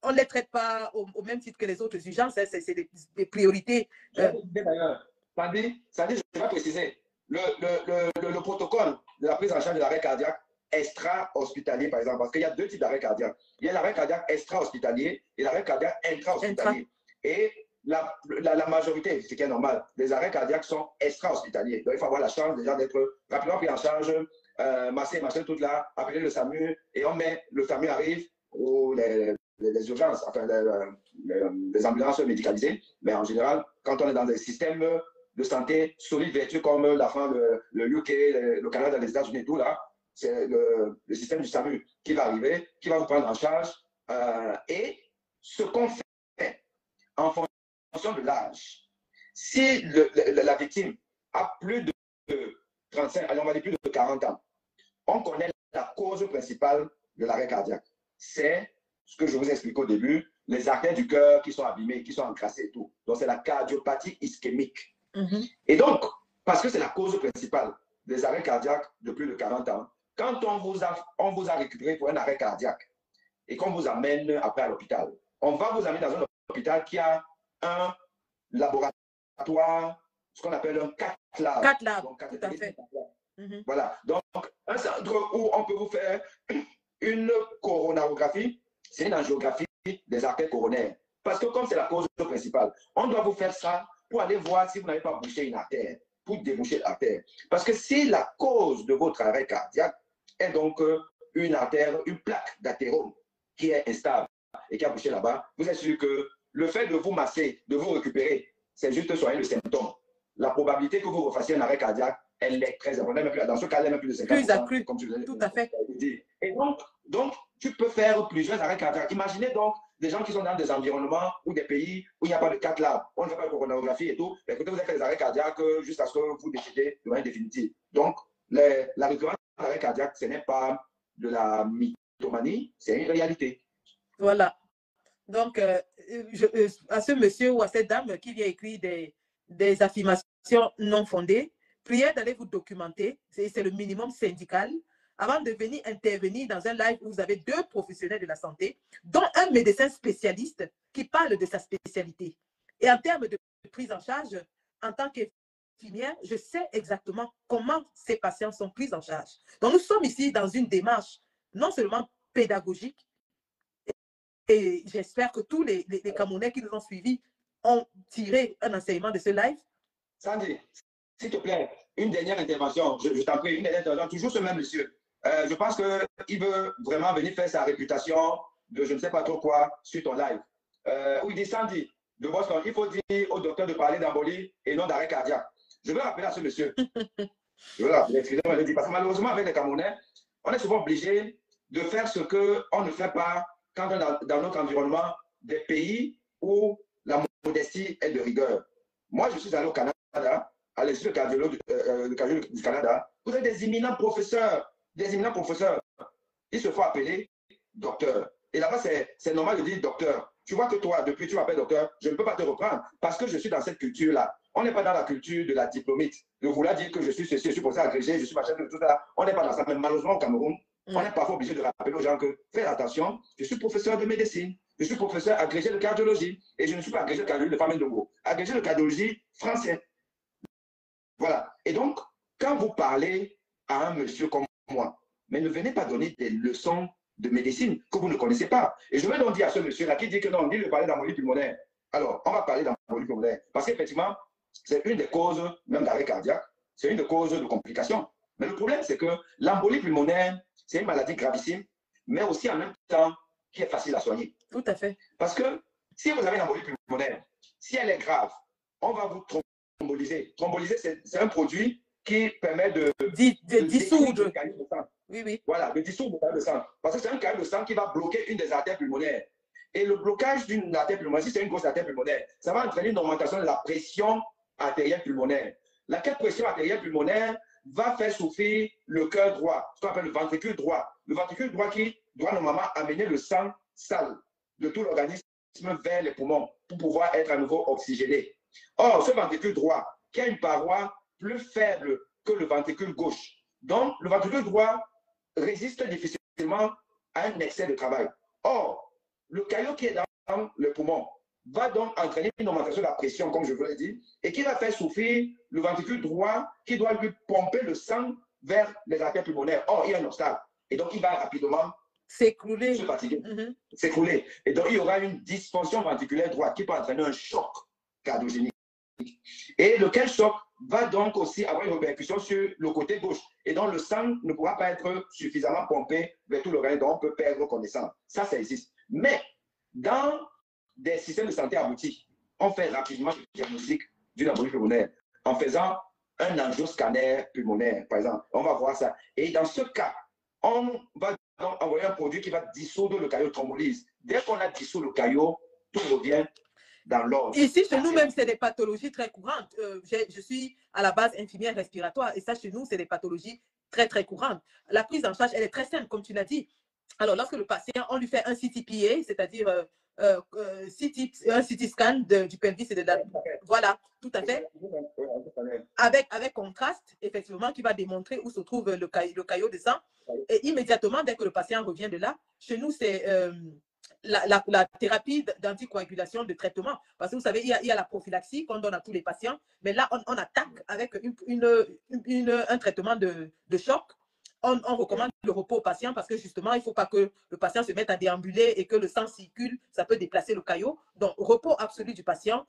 A: On ne les traite pas au même titre que les autres urgences. Hein, c'est des priorités.
D: D'ailleurs, Sandy, je vais préciser. Le protocole de la prise en charge de l'arrêt cardiaque extra-hospitalier, par exemple, parce qu'il y a deux types d'arrêt cardiaque. Il y a l'arrêt cardiaque extra-hospitalier et l'arrêt cardiaque intra-hospitalier. Et la majorité, ce qui est normal, des arrêts cardiaques sont extra-hospitaliers. Donc, il faut avoir la chance déjà d'être rapidement pris en charge, massé, tout là, appeler le SAMU, et on met, le SAMU arrive, ou les urgences, enfin, les ambulances médicalisées. Mais en général, quand on est dans des systèmes de santé solides, vertueux comme la France, le UK, le Canada, les États-Unis et tout là, c'est le système du SAMU qui va arriver, qui va vous prendre en charge. Et ce qu'on fait en fonction de l'âge, si la victime a plus de 35, allez, on va dire plus de 40 ans, on connaît la cause principale de l'arrêt cardiaque. C'est ce que je vous explique au début, les artères du cœur qui sont abîmées, qui sont encrassées et tout. Donc, c'est la cardiopathie ischémique. Et donc, parce que c'est la cause principale des arrêts cardiaques de plus de 40 ans, quand on vous a récupéré pour un arrêt cardiaque et qu'on vous amène après à l'hôpital, on va vous amener dans un hôpital qui a un laboratoire, ce qu'on appelle un cath lab.
A: Cath lab, tout à fait.
D: Voilà. Donc, un centre où on peut vous faire une coronarographie, c'est une angiographie des artères coronaires. Parce que comme c'est la cause principale, on doit vous faire ça pour aller voir si vous n'avez pas bouché une artère, pour déboucher l'artère. Parce que si la cause de votre arrêt cardiaque est donc une artère, une plaque d'athérome qui est instable et qui a bouché là-bas, vous êtes sûr que le fait de vous masser, de vous récupérer, c'est juste soigner le symptôme. La probabilité que vous refassiez un arrêt cardiaque, elle est très importante. Dans ce cas, elle est même plus de 50%.
A: Plus accrue, comme tu l'as dit. Tout à fait.
D: Et donc, tu peux faire plusieurs arrêts cardiaques. Imaginez donc des gens qui sont dans des environnements ou des pays où il n'y a pas de cath lab, on ne fait pas de coronarographie et tout. Écoutez, vous avez fait des arrêts cardiaques jusqu'à ce que vous décidez de manière définitive. Donc, la récurrence d'arrêt cardiaque, ce n'est pas de la mythomanie, c'est une réalité.
A: Voilà. Donc, à ce monsieur ou à cette dame qui vient écrire des affirmations non fondées, priez d'aller vous documenter, c'est le minimum syndical, avant de venir intervenir dans un live où vous avez deux professionnels de la santé, dont un médecin spécialiste qui parle de sa spécialité. Et en termes de prise en charge, en tant qu'infirmière, je sais exactement comment ces patients sont pris en charge. Donc, nous sommes ici dans une démarche non seulement pédagogique, et j'espère que tous les Camerounais qui nous ont suivis ont tiré un enseignement de ce live.
D: Sandy, s'il te plaît, une dernière intervention, je t'en prie, une dernière intervention, toujours ce même monsieur. Je pense qu'il veut vraiment venir faire sa réputation de je ne sais pas trop quoi sur ton live. Où il dit, Sandy, de Boston, il faut dire au docteur de parler d'embolie et non d'arrêt cardiaque. Je veux rappeler à ce monsieur. Je veux rappeler, excusez-moi de le dire, parce que malheureusement, avec les Camerounais, on est souvent obligé de faire ce qu'on ne fait pas quand on est dans notre environnement des pays où la modestie est de rigueur. Moi, je suis allé au Canada, à l'Institut de cardiologie du Canada. Vous avez des éminents professeurs, Ils se font appeler docteur. Et là-bas, c'est normal de dire docteur. Tu vois que toi, depuis que tu m'appelles docteur, je ne peux pas te reprendre parce que je suis dans cette culture-là. On n'est pas dans la culture de la diplomite. De vouloir dire que je suis ceci, je suis professeur agrégé, je suis machin, tout ça. On n'est pas dans ça. Mais malheureusement, au Cameroun, on est parfois obligé de rappeler aux gens que faites attention, je suis professeur de médecine, je suis professeur agrégé de cardiologie et je ne suis pas agrégé de cardiologie de famille de mots, agrégé de cardiologie français. Voilà. Et donc, quand vous parlez à un monsieur comme moi, mais ne venez pas donner des leçons de médecine que vous ne connaissez pas. Et je vais donc dire à ce monsieur-là qui dit que non, on dit de parler d'embolie pulmonaire. Alors, on va parler d'embolie pulmonaire parce qu'effectivement, c'est une des causes, même d'arrêt cardiaque, c'est une des causes de complications. Mais le problème, c'est que l'embolie pulmonaire, c'est une maladie gravissime, mais aussi en même temps qui est facile à soigner.
A: Tout à fait.
D: Parce que si vous avez une embolie pulmonaire, si elle est grave, on va vous thromboliser. Thromboliser, c'est un produit qui permet de
A: dissoudre
D: le caillot de sang.
A: Oui, oui.
D: Voilà, de dissoudre le caillot de sang. Parce que c'est un caillot de sang qui va bloquer une des artères pulmonaires. Et le blocage d'une artère pulmonaire, si c'est une grosse artère pulmonaire, ça va entraîner une augmentation de la pression artérielle pulmonaire. Laquelle pression artérielle pulmonaire va faire souffrir le cœur droit, ce qu'on appelle le ventricule droit. Le ventricule droit qui doit normalement amener le sang sale de tout l'organisme vers les poumons pour pouvoir être à nouveau oxygéné. Or, ce ventricule droit qui a une paroi plus faible que le ventricule gauche. Donc, le ventricule droit résiste difficilement à un excès de travail. Or, le caillot qui est dans le poumon va donc entraîner une augmentation de la pression, comme je vous l'ai dit, et qui va faire souffrir le ventricule droit qui doit lui pomper le sang vers les artères pulmonaires. Or, il y a un obstacle. Et donc, il va rapidement
A: s'écrouler.
D: Se fatiguer, s'écrouler. Et donc, il y aura une dysfonction ventriculaire droite qui peut entraîner un choc cardiogénique. Et lequel choc va donc aussi avoir une répercussion sur le côté gauche. Et donc, le sang ne pourra pas être suffisamment pompé vers tout l'organisme, donc on peut perdre connaissance. Ça existe. Mais, dans des systèmes de santé aboutis, on fait rapidement le diagnostic d'une embolie pulmonaire en faisant un angioscanner pulmonaire, par exemple. On va voir ça. Et dans ce cas, on va donc envoyer un produit qui va dissoudre le caillot, thrombolyse. Dès qu'on a dissous le caillot, tout revient dans l'ordre.
A: Ici, chez nous, même, c'est des pathologies très courantes. Je suis à la base infirmière respiratoire et ça, chez nous, c'est des pathologies très, très courantes. La prise en charge, elle est très simple, comme tu l'as dit. Alors, lorsque le patient, on lui fait un CTPA, c'est-à-dire un CT scan du pelvis et de la... Voilà, tout à fait. Avec contraste, effectivement, qui va démontrer où se trouve le caillot de sang. Et immédiatement, dès que le patient revient de là, chez nous, c'est la thérapie d'anticoagulation de traitement. Parce que vous savez, il y a la prophylaxie qu'on donne à tous les patients, mais là, on attaque avec un traitement de choc. On recommande le repos au patient parce que justement, il ne faut pas que le patient se mette à déambuler et que le sang circule, ça peut déplacer le caillot. Donc, repos absolu du patient,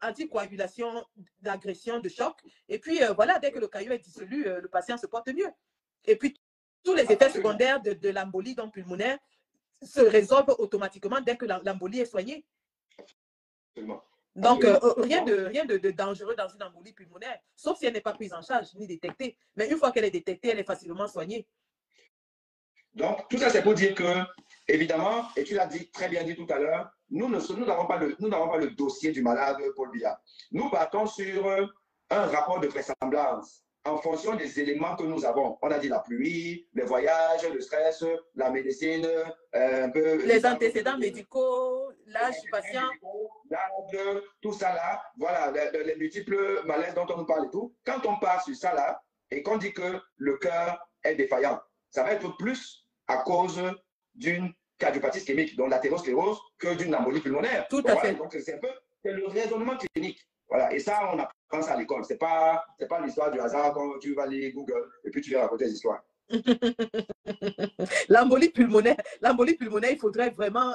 A: anticoagulation d'agression, de choc. Et puis, voilà, dès que le caillot est dissolu, le patient se porte mieux. Et puis, tous les effets secondaires de l'embolie pulmonaire se résolvent automatiquement dès que l'embolie est soignée.
D: Absolument.
A: Donc, rien de dangereux dans une embolie pulmonaire, sauf si elle n'est pas prise en charge ni détectée. Mais une fois qu'elle est détectée, elle est facilement soignée.
D: Donc, tout ça, c'est pour dire que, évidemment, et tu l'as dit très bien dit tout à l'heure, nous n'avons pas le dossier du malade Paul Biya. Nous partons sur un rapport de vraisemblance en fonction des éléments que nous avons. On a dit la pluie, les voyages, le stress, la médecine, un peu...
A: Les antécédents médicaux, l'âge du patient.
D: L'âge, tout ça là, voilà, les multiples malaises dont on nous parle et tout. Quand on part sur ça là, et qu'on dit que le cœur est défaillant, ça va être plus à cause d'une cardiopathie ischémique, donc l'athérosclérose, que d'une embolie pulmonaire.
A: Tout à fait.
D: Donc c'est le raisonnement clinique. Voilà, et ça, on apprend ça à l'école. C'est pas l'histoire du hasard quand tu vas lire Google et puis tu viens raconter des histoires.
A: L'embolie pulmonaire, il faudrait vraiment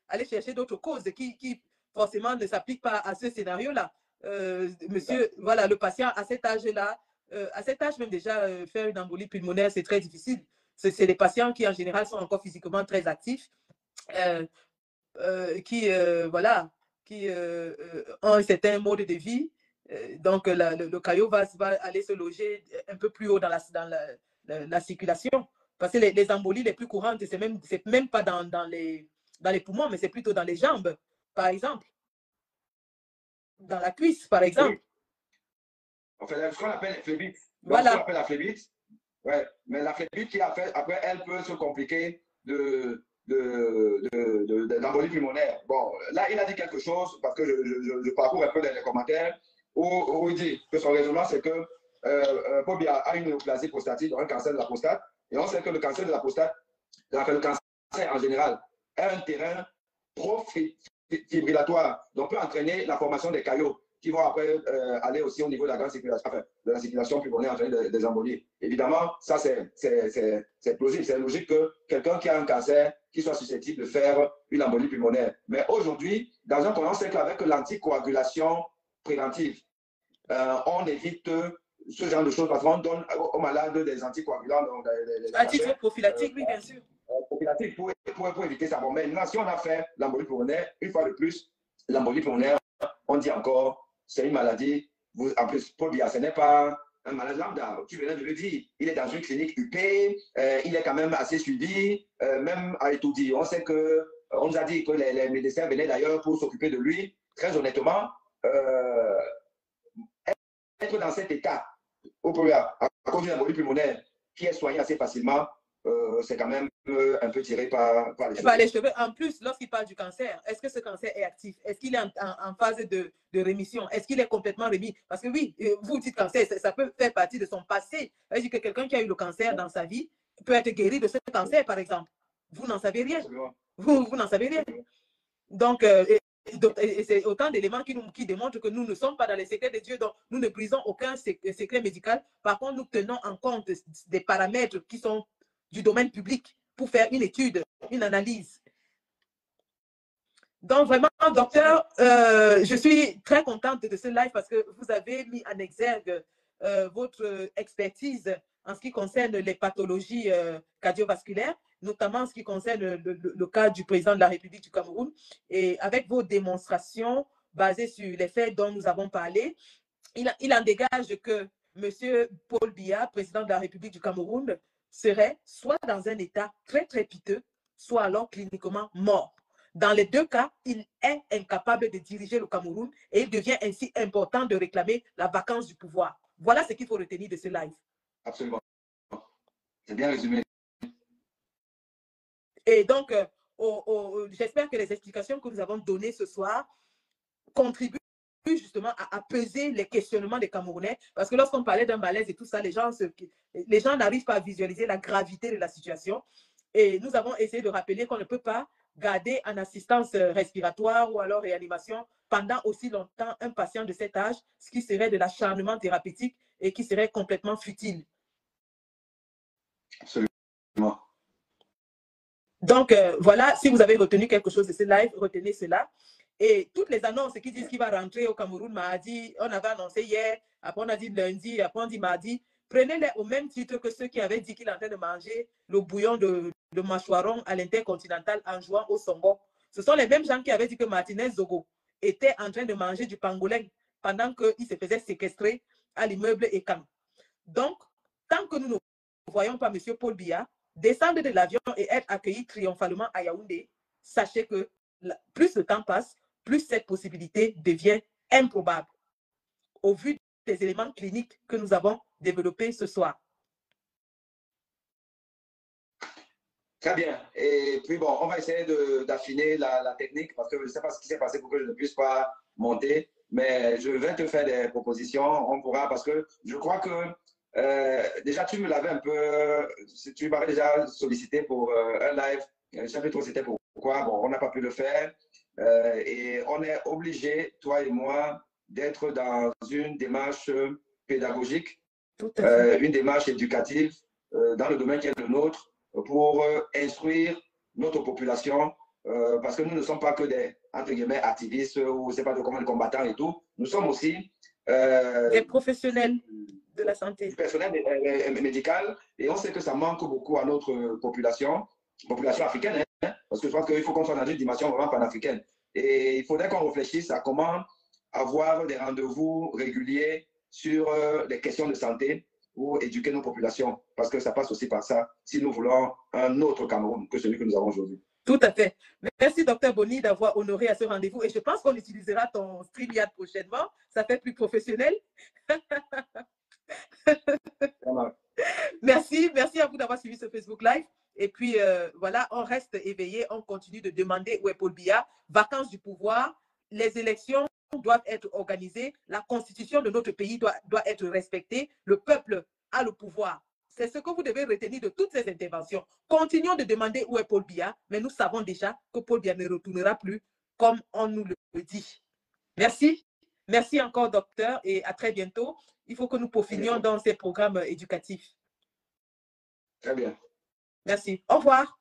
A: aller chercher d'autres causes qui forcément ne s'appliquent pas à ce scénario-là. Monsieur, voilà, le patient à cet âge-là, à cet âge même déjà, faire une embolie pulmonaire, c'est très difficile. C'est des patients qui, en général, sont encore physiquement très actifs, qui ont un certain mode de vie. Donc, le caillot va aller se loger un peu plus haut dans la circulation. Parce que les embolies les plus courantes, c'est même pas dans les poumons, mais c'est plutôt dans les jambes, par exemple. Dans la cuisse, par exemple.
D: Oui. On fait ce qu'on appelle la phlébite.
A: Voilà.
D: Ce qu'on appelle la phlébite. Ouais. Mais la phlébite qui après, elle peut se compliquer d'embolie pulmonaire. Bon, là, il a dit quelque chose, parce que je parcours un peu dans les commentaires, où il dit que son raisonnement, c'est que Paul Biya a une néoplasie prostatique, un cancer de la prostate, et on sait que le cancer de la prostate, le cancer en général, a un terrain pro-fibrillatoire, donc peut entraîner la formation des caillots qui vont après aller aussi au niveau de la grande circulation, enfin, de la circulation pulmonaire, entraîner des embolies. Évidemment, ça c'est plausible, c'est logique que quelqu'un qui a un cancer qui soit susceptible de faire une embolie pulmonaire. Mais aujourd'hui, dans un contexte, c'est qu'avec l'anticoagulation préventive, on évite ce genre de choses parce qu'on donne aux malades des anticoagulants.
A: À titre prophylactique, oui, bien sûr.
D: Prophylactique pour éviter ça. Bon, maintenant, si on a fait l'embolie pulmonaire, une fois de plus, l'embolie pulmonaire, on dit encore, c'est une maladie. En plus, Paul Biya, ce n'est pas un malade lambda. Tu venais de le dire, il est dans une clinique UP, il est quand même assez suivi, même à étudier. On sait que, on nous a dit que les médecins venaient d'ailleurs pour s'occuper de lui. Très honnêtement, être dans cet état, à cause d'une embolie pulmonaire qui est soignée assez facilement, c'est quand même un peu tiré par les cheveux.
A: Par les cheveux. En plus, lorsqu'il parle du cancer, est-ce que ce cancer est actif? Est-ce qu'il est en phase de rémission? Est-ce qu'il est complètement remis? Parce que oui, vous dites cancer, ça peut faire partie de son passé. C'est-à-dire que quelqu'un qui a eu le cancer dans sa vie peut être guéri de ce cancer, par exemple. Vous n'en savez rien. Vous n'en savez rien. Donc, c'est autant d'éléments qui démontrent que nous ne sommes pas dans les secrets de Dieu, donc nous ne brisons aucun secret médical. Par contre, nous tenons en compte des paramètres qui sont du domaine public pour faire une étude, une analyse. Donc, vraiment, docteur, je suis très contente de ce live parce que vous avez mis en exergue votre expertise en ce qui concerne les pathologies cardiovasculaires, notamment en ce qui concerne le cas du président de la République du Cameroun. Et avec vos démonstrations basées sur les faits dont nous avons parlé, il en dégage que M. Paul Biya, président de la République du Cameroun, serait soit dans un état très, très piteux, soit alors cliniquement mort. Dans les deux cas, il est incapable de diriger le Cameroun et il devient ainsi important de réclamer la vacance du pouvoir. Voilà ce qu'il faut retenir de ce live.
D: Absolument. C'est bien résumé.
A: Et donc, j'espère que les explications que nous avons données ce soir contribuent justement à apaiser les questionnements des Camerounais. Parce que lorsqu'on parlait d'un malaise et tout ça, les gens n'arrivent pas à visualiser la gravité de la situation. Et nous avons essayé de rappeler qu'on ne peut pas garder en assistance respiratoire ou alors réanimation pendant aussi longtemps un patient de cet âge, ce qui serait de l'acharnement thérapeutique et qui serait complètement futile.
D: Absolument.
A: Donc, voilà, si vous avez retenu quelque chose de ce live, retenez cela. Et toutes les annonces qui disent qu'il va rentrer au Cameroun mardi, on avait annoncé hier, après on a dit lundi, après on dit mardi, prenez-les au même titre que ceux qui avaient dit qu'il est en train de manger le bouillon de mâchoiron à l'Intercontinental en jouant au Songo. Ce sont les mêmes gens qui avaient dit que Martinez Zogo était en train de manger du pangolin pendant qu'il se faisait séquestrer à l'immeuble Ekam. Donc, tant que nous ne voyons pas M. Paul Biya descendre de l'avion et être accueilli triomphalement à Yaoundé, sachez que plus le temps passe, plus cette possibilité devient improbable au vu des éléments cliniques que nous avons développés ce soir.
D: Très bien. Et puis bon, on va essayer d'affiner la technique parce que je ne sais pas ce qui s'est passé pour que je ne puisse pas monter, mais je vais te faire des propositions. On pourra, parce que je crois que déjà tu me l'avais un peu, tu m'avais déjà sollicité pour un live. Je ne sais plus trop c'était pourquoi. Bon, on n'a pas pu le faire. Et on est obligé, toi et moi, d'être dans une démarche pédagogique, une démarche éducative dans le domaine qui est le nôtre pour instruire notre population parce que nous ne sommes pas que des, entre guillemets, activistes ou je ne sais pas de comment, des combattants et tout. Nous sommes aussi
A: des professionnels de la santé.
D: Du personnel médical et on sait que ça manque beaucoup à notre population africaine, hein, parce que je crois qu'il faut qu'on soit dans une dimension vraiment panafricaine. Et il faudrait qu'on réfléchisse à comment avoir des rendez-vous réguliers sur les questions de santé pour éduquer nos populations, parce que ça passe aussi par ça, si nous voulons un autre Cameroun que celui que nous avons aujourd'hui.
A: Tout à fait. Merci, Dr Boni, d'avoir honoré à ce rendez-vous. Et je pense qu'on utilisera ton StreamYard prochainement. Ça fait plus professionnel. Merci à vous d'avoir suivi ce Facebook Live. Et puis, voilà, on reste éveillé, on continue de demander où est Paul Biya. Vacances du pouvoir, les élections doivent être organisées, la constitution de notre pays doit être respectée, le peuple a le pouvoir. C'est ce que vous devez retenir de toutes ces interventions. Continuons de demander où est Paul Biya, mais nous savons déjà que Paul Biya ne retournera plus comme on nous le dit. Merci. Merci encore, docteur, et à très bientôt. Il faut que nous peaufinions dans ces programmes éducatifs.
D: Très bien.
A: Merci. Au revoir.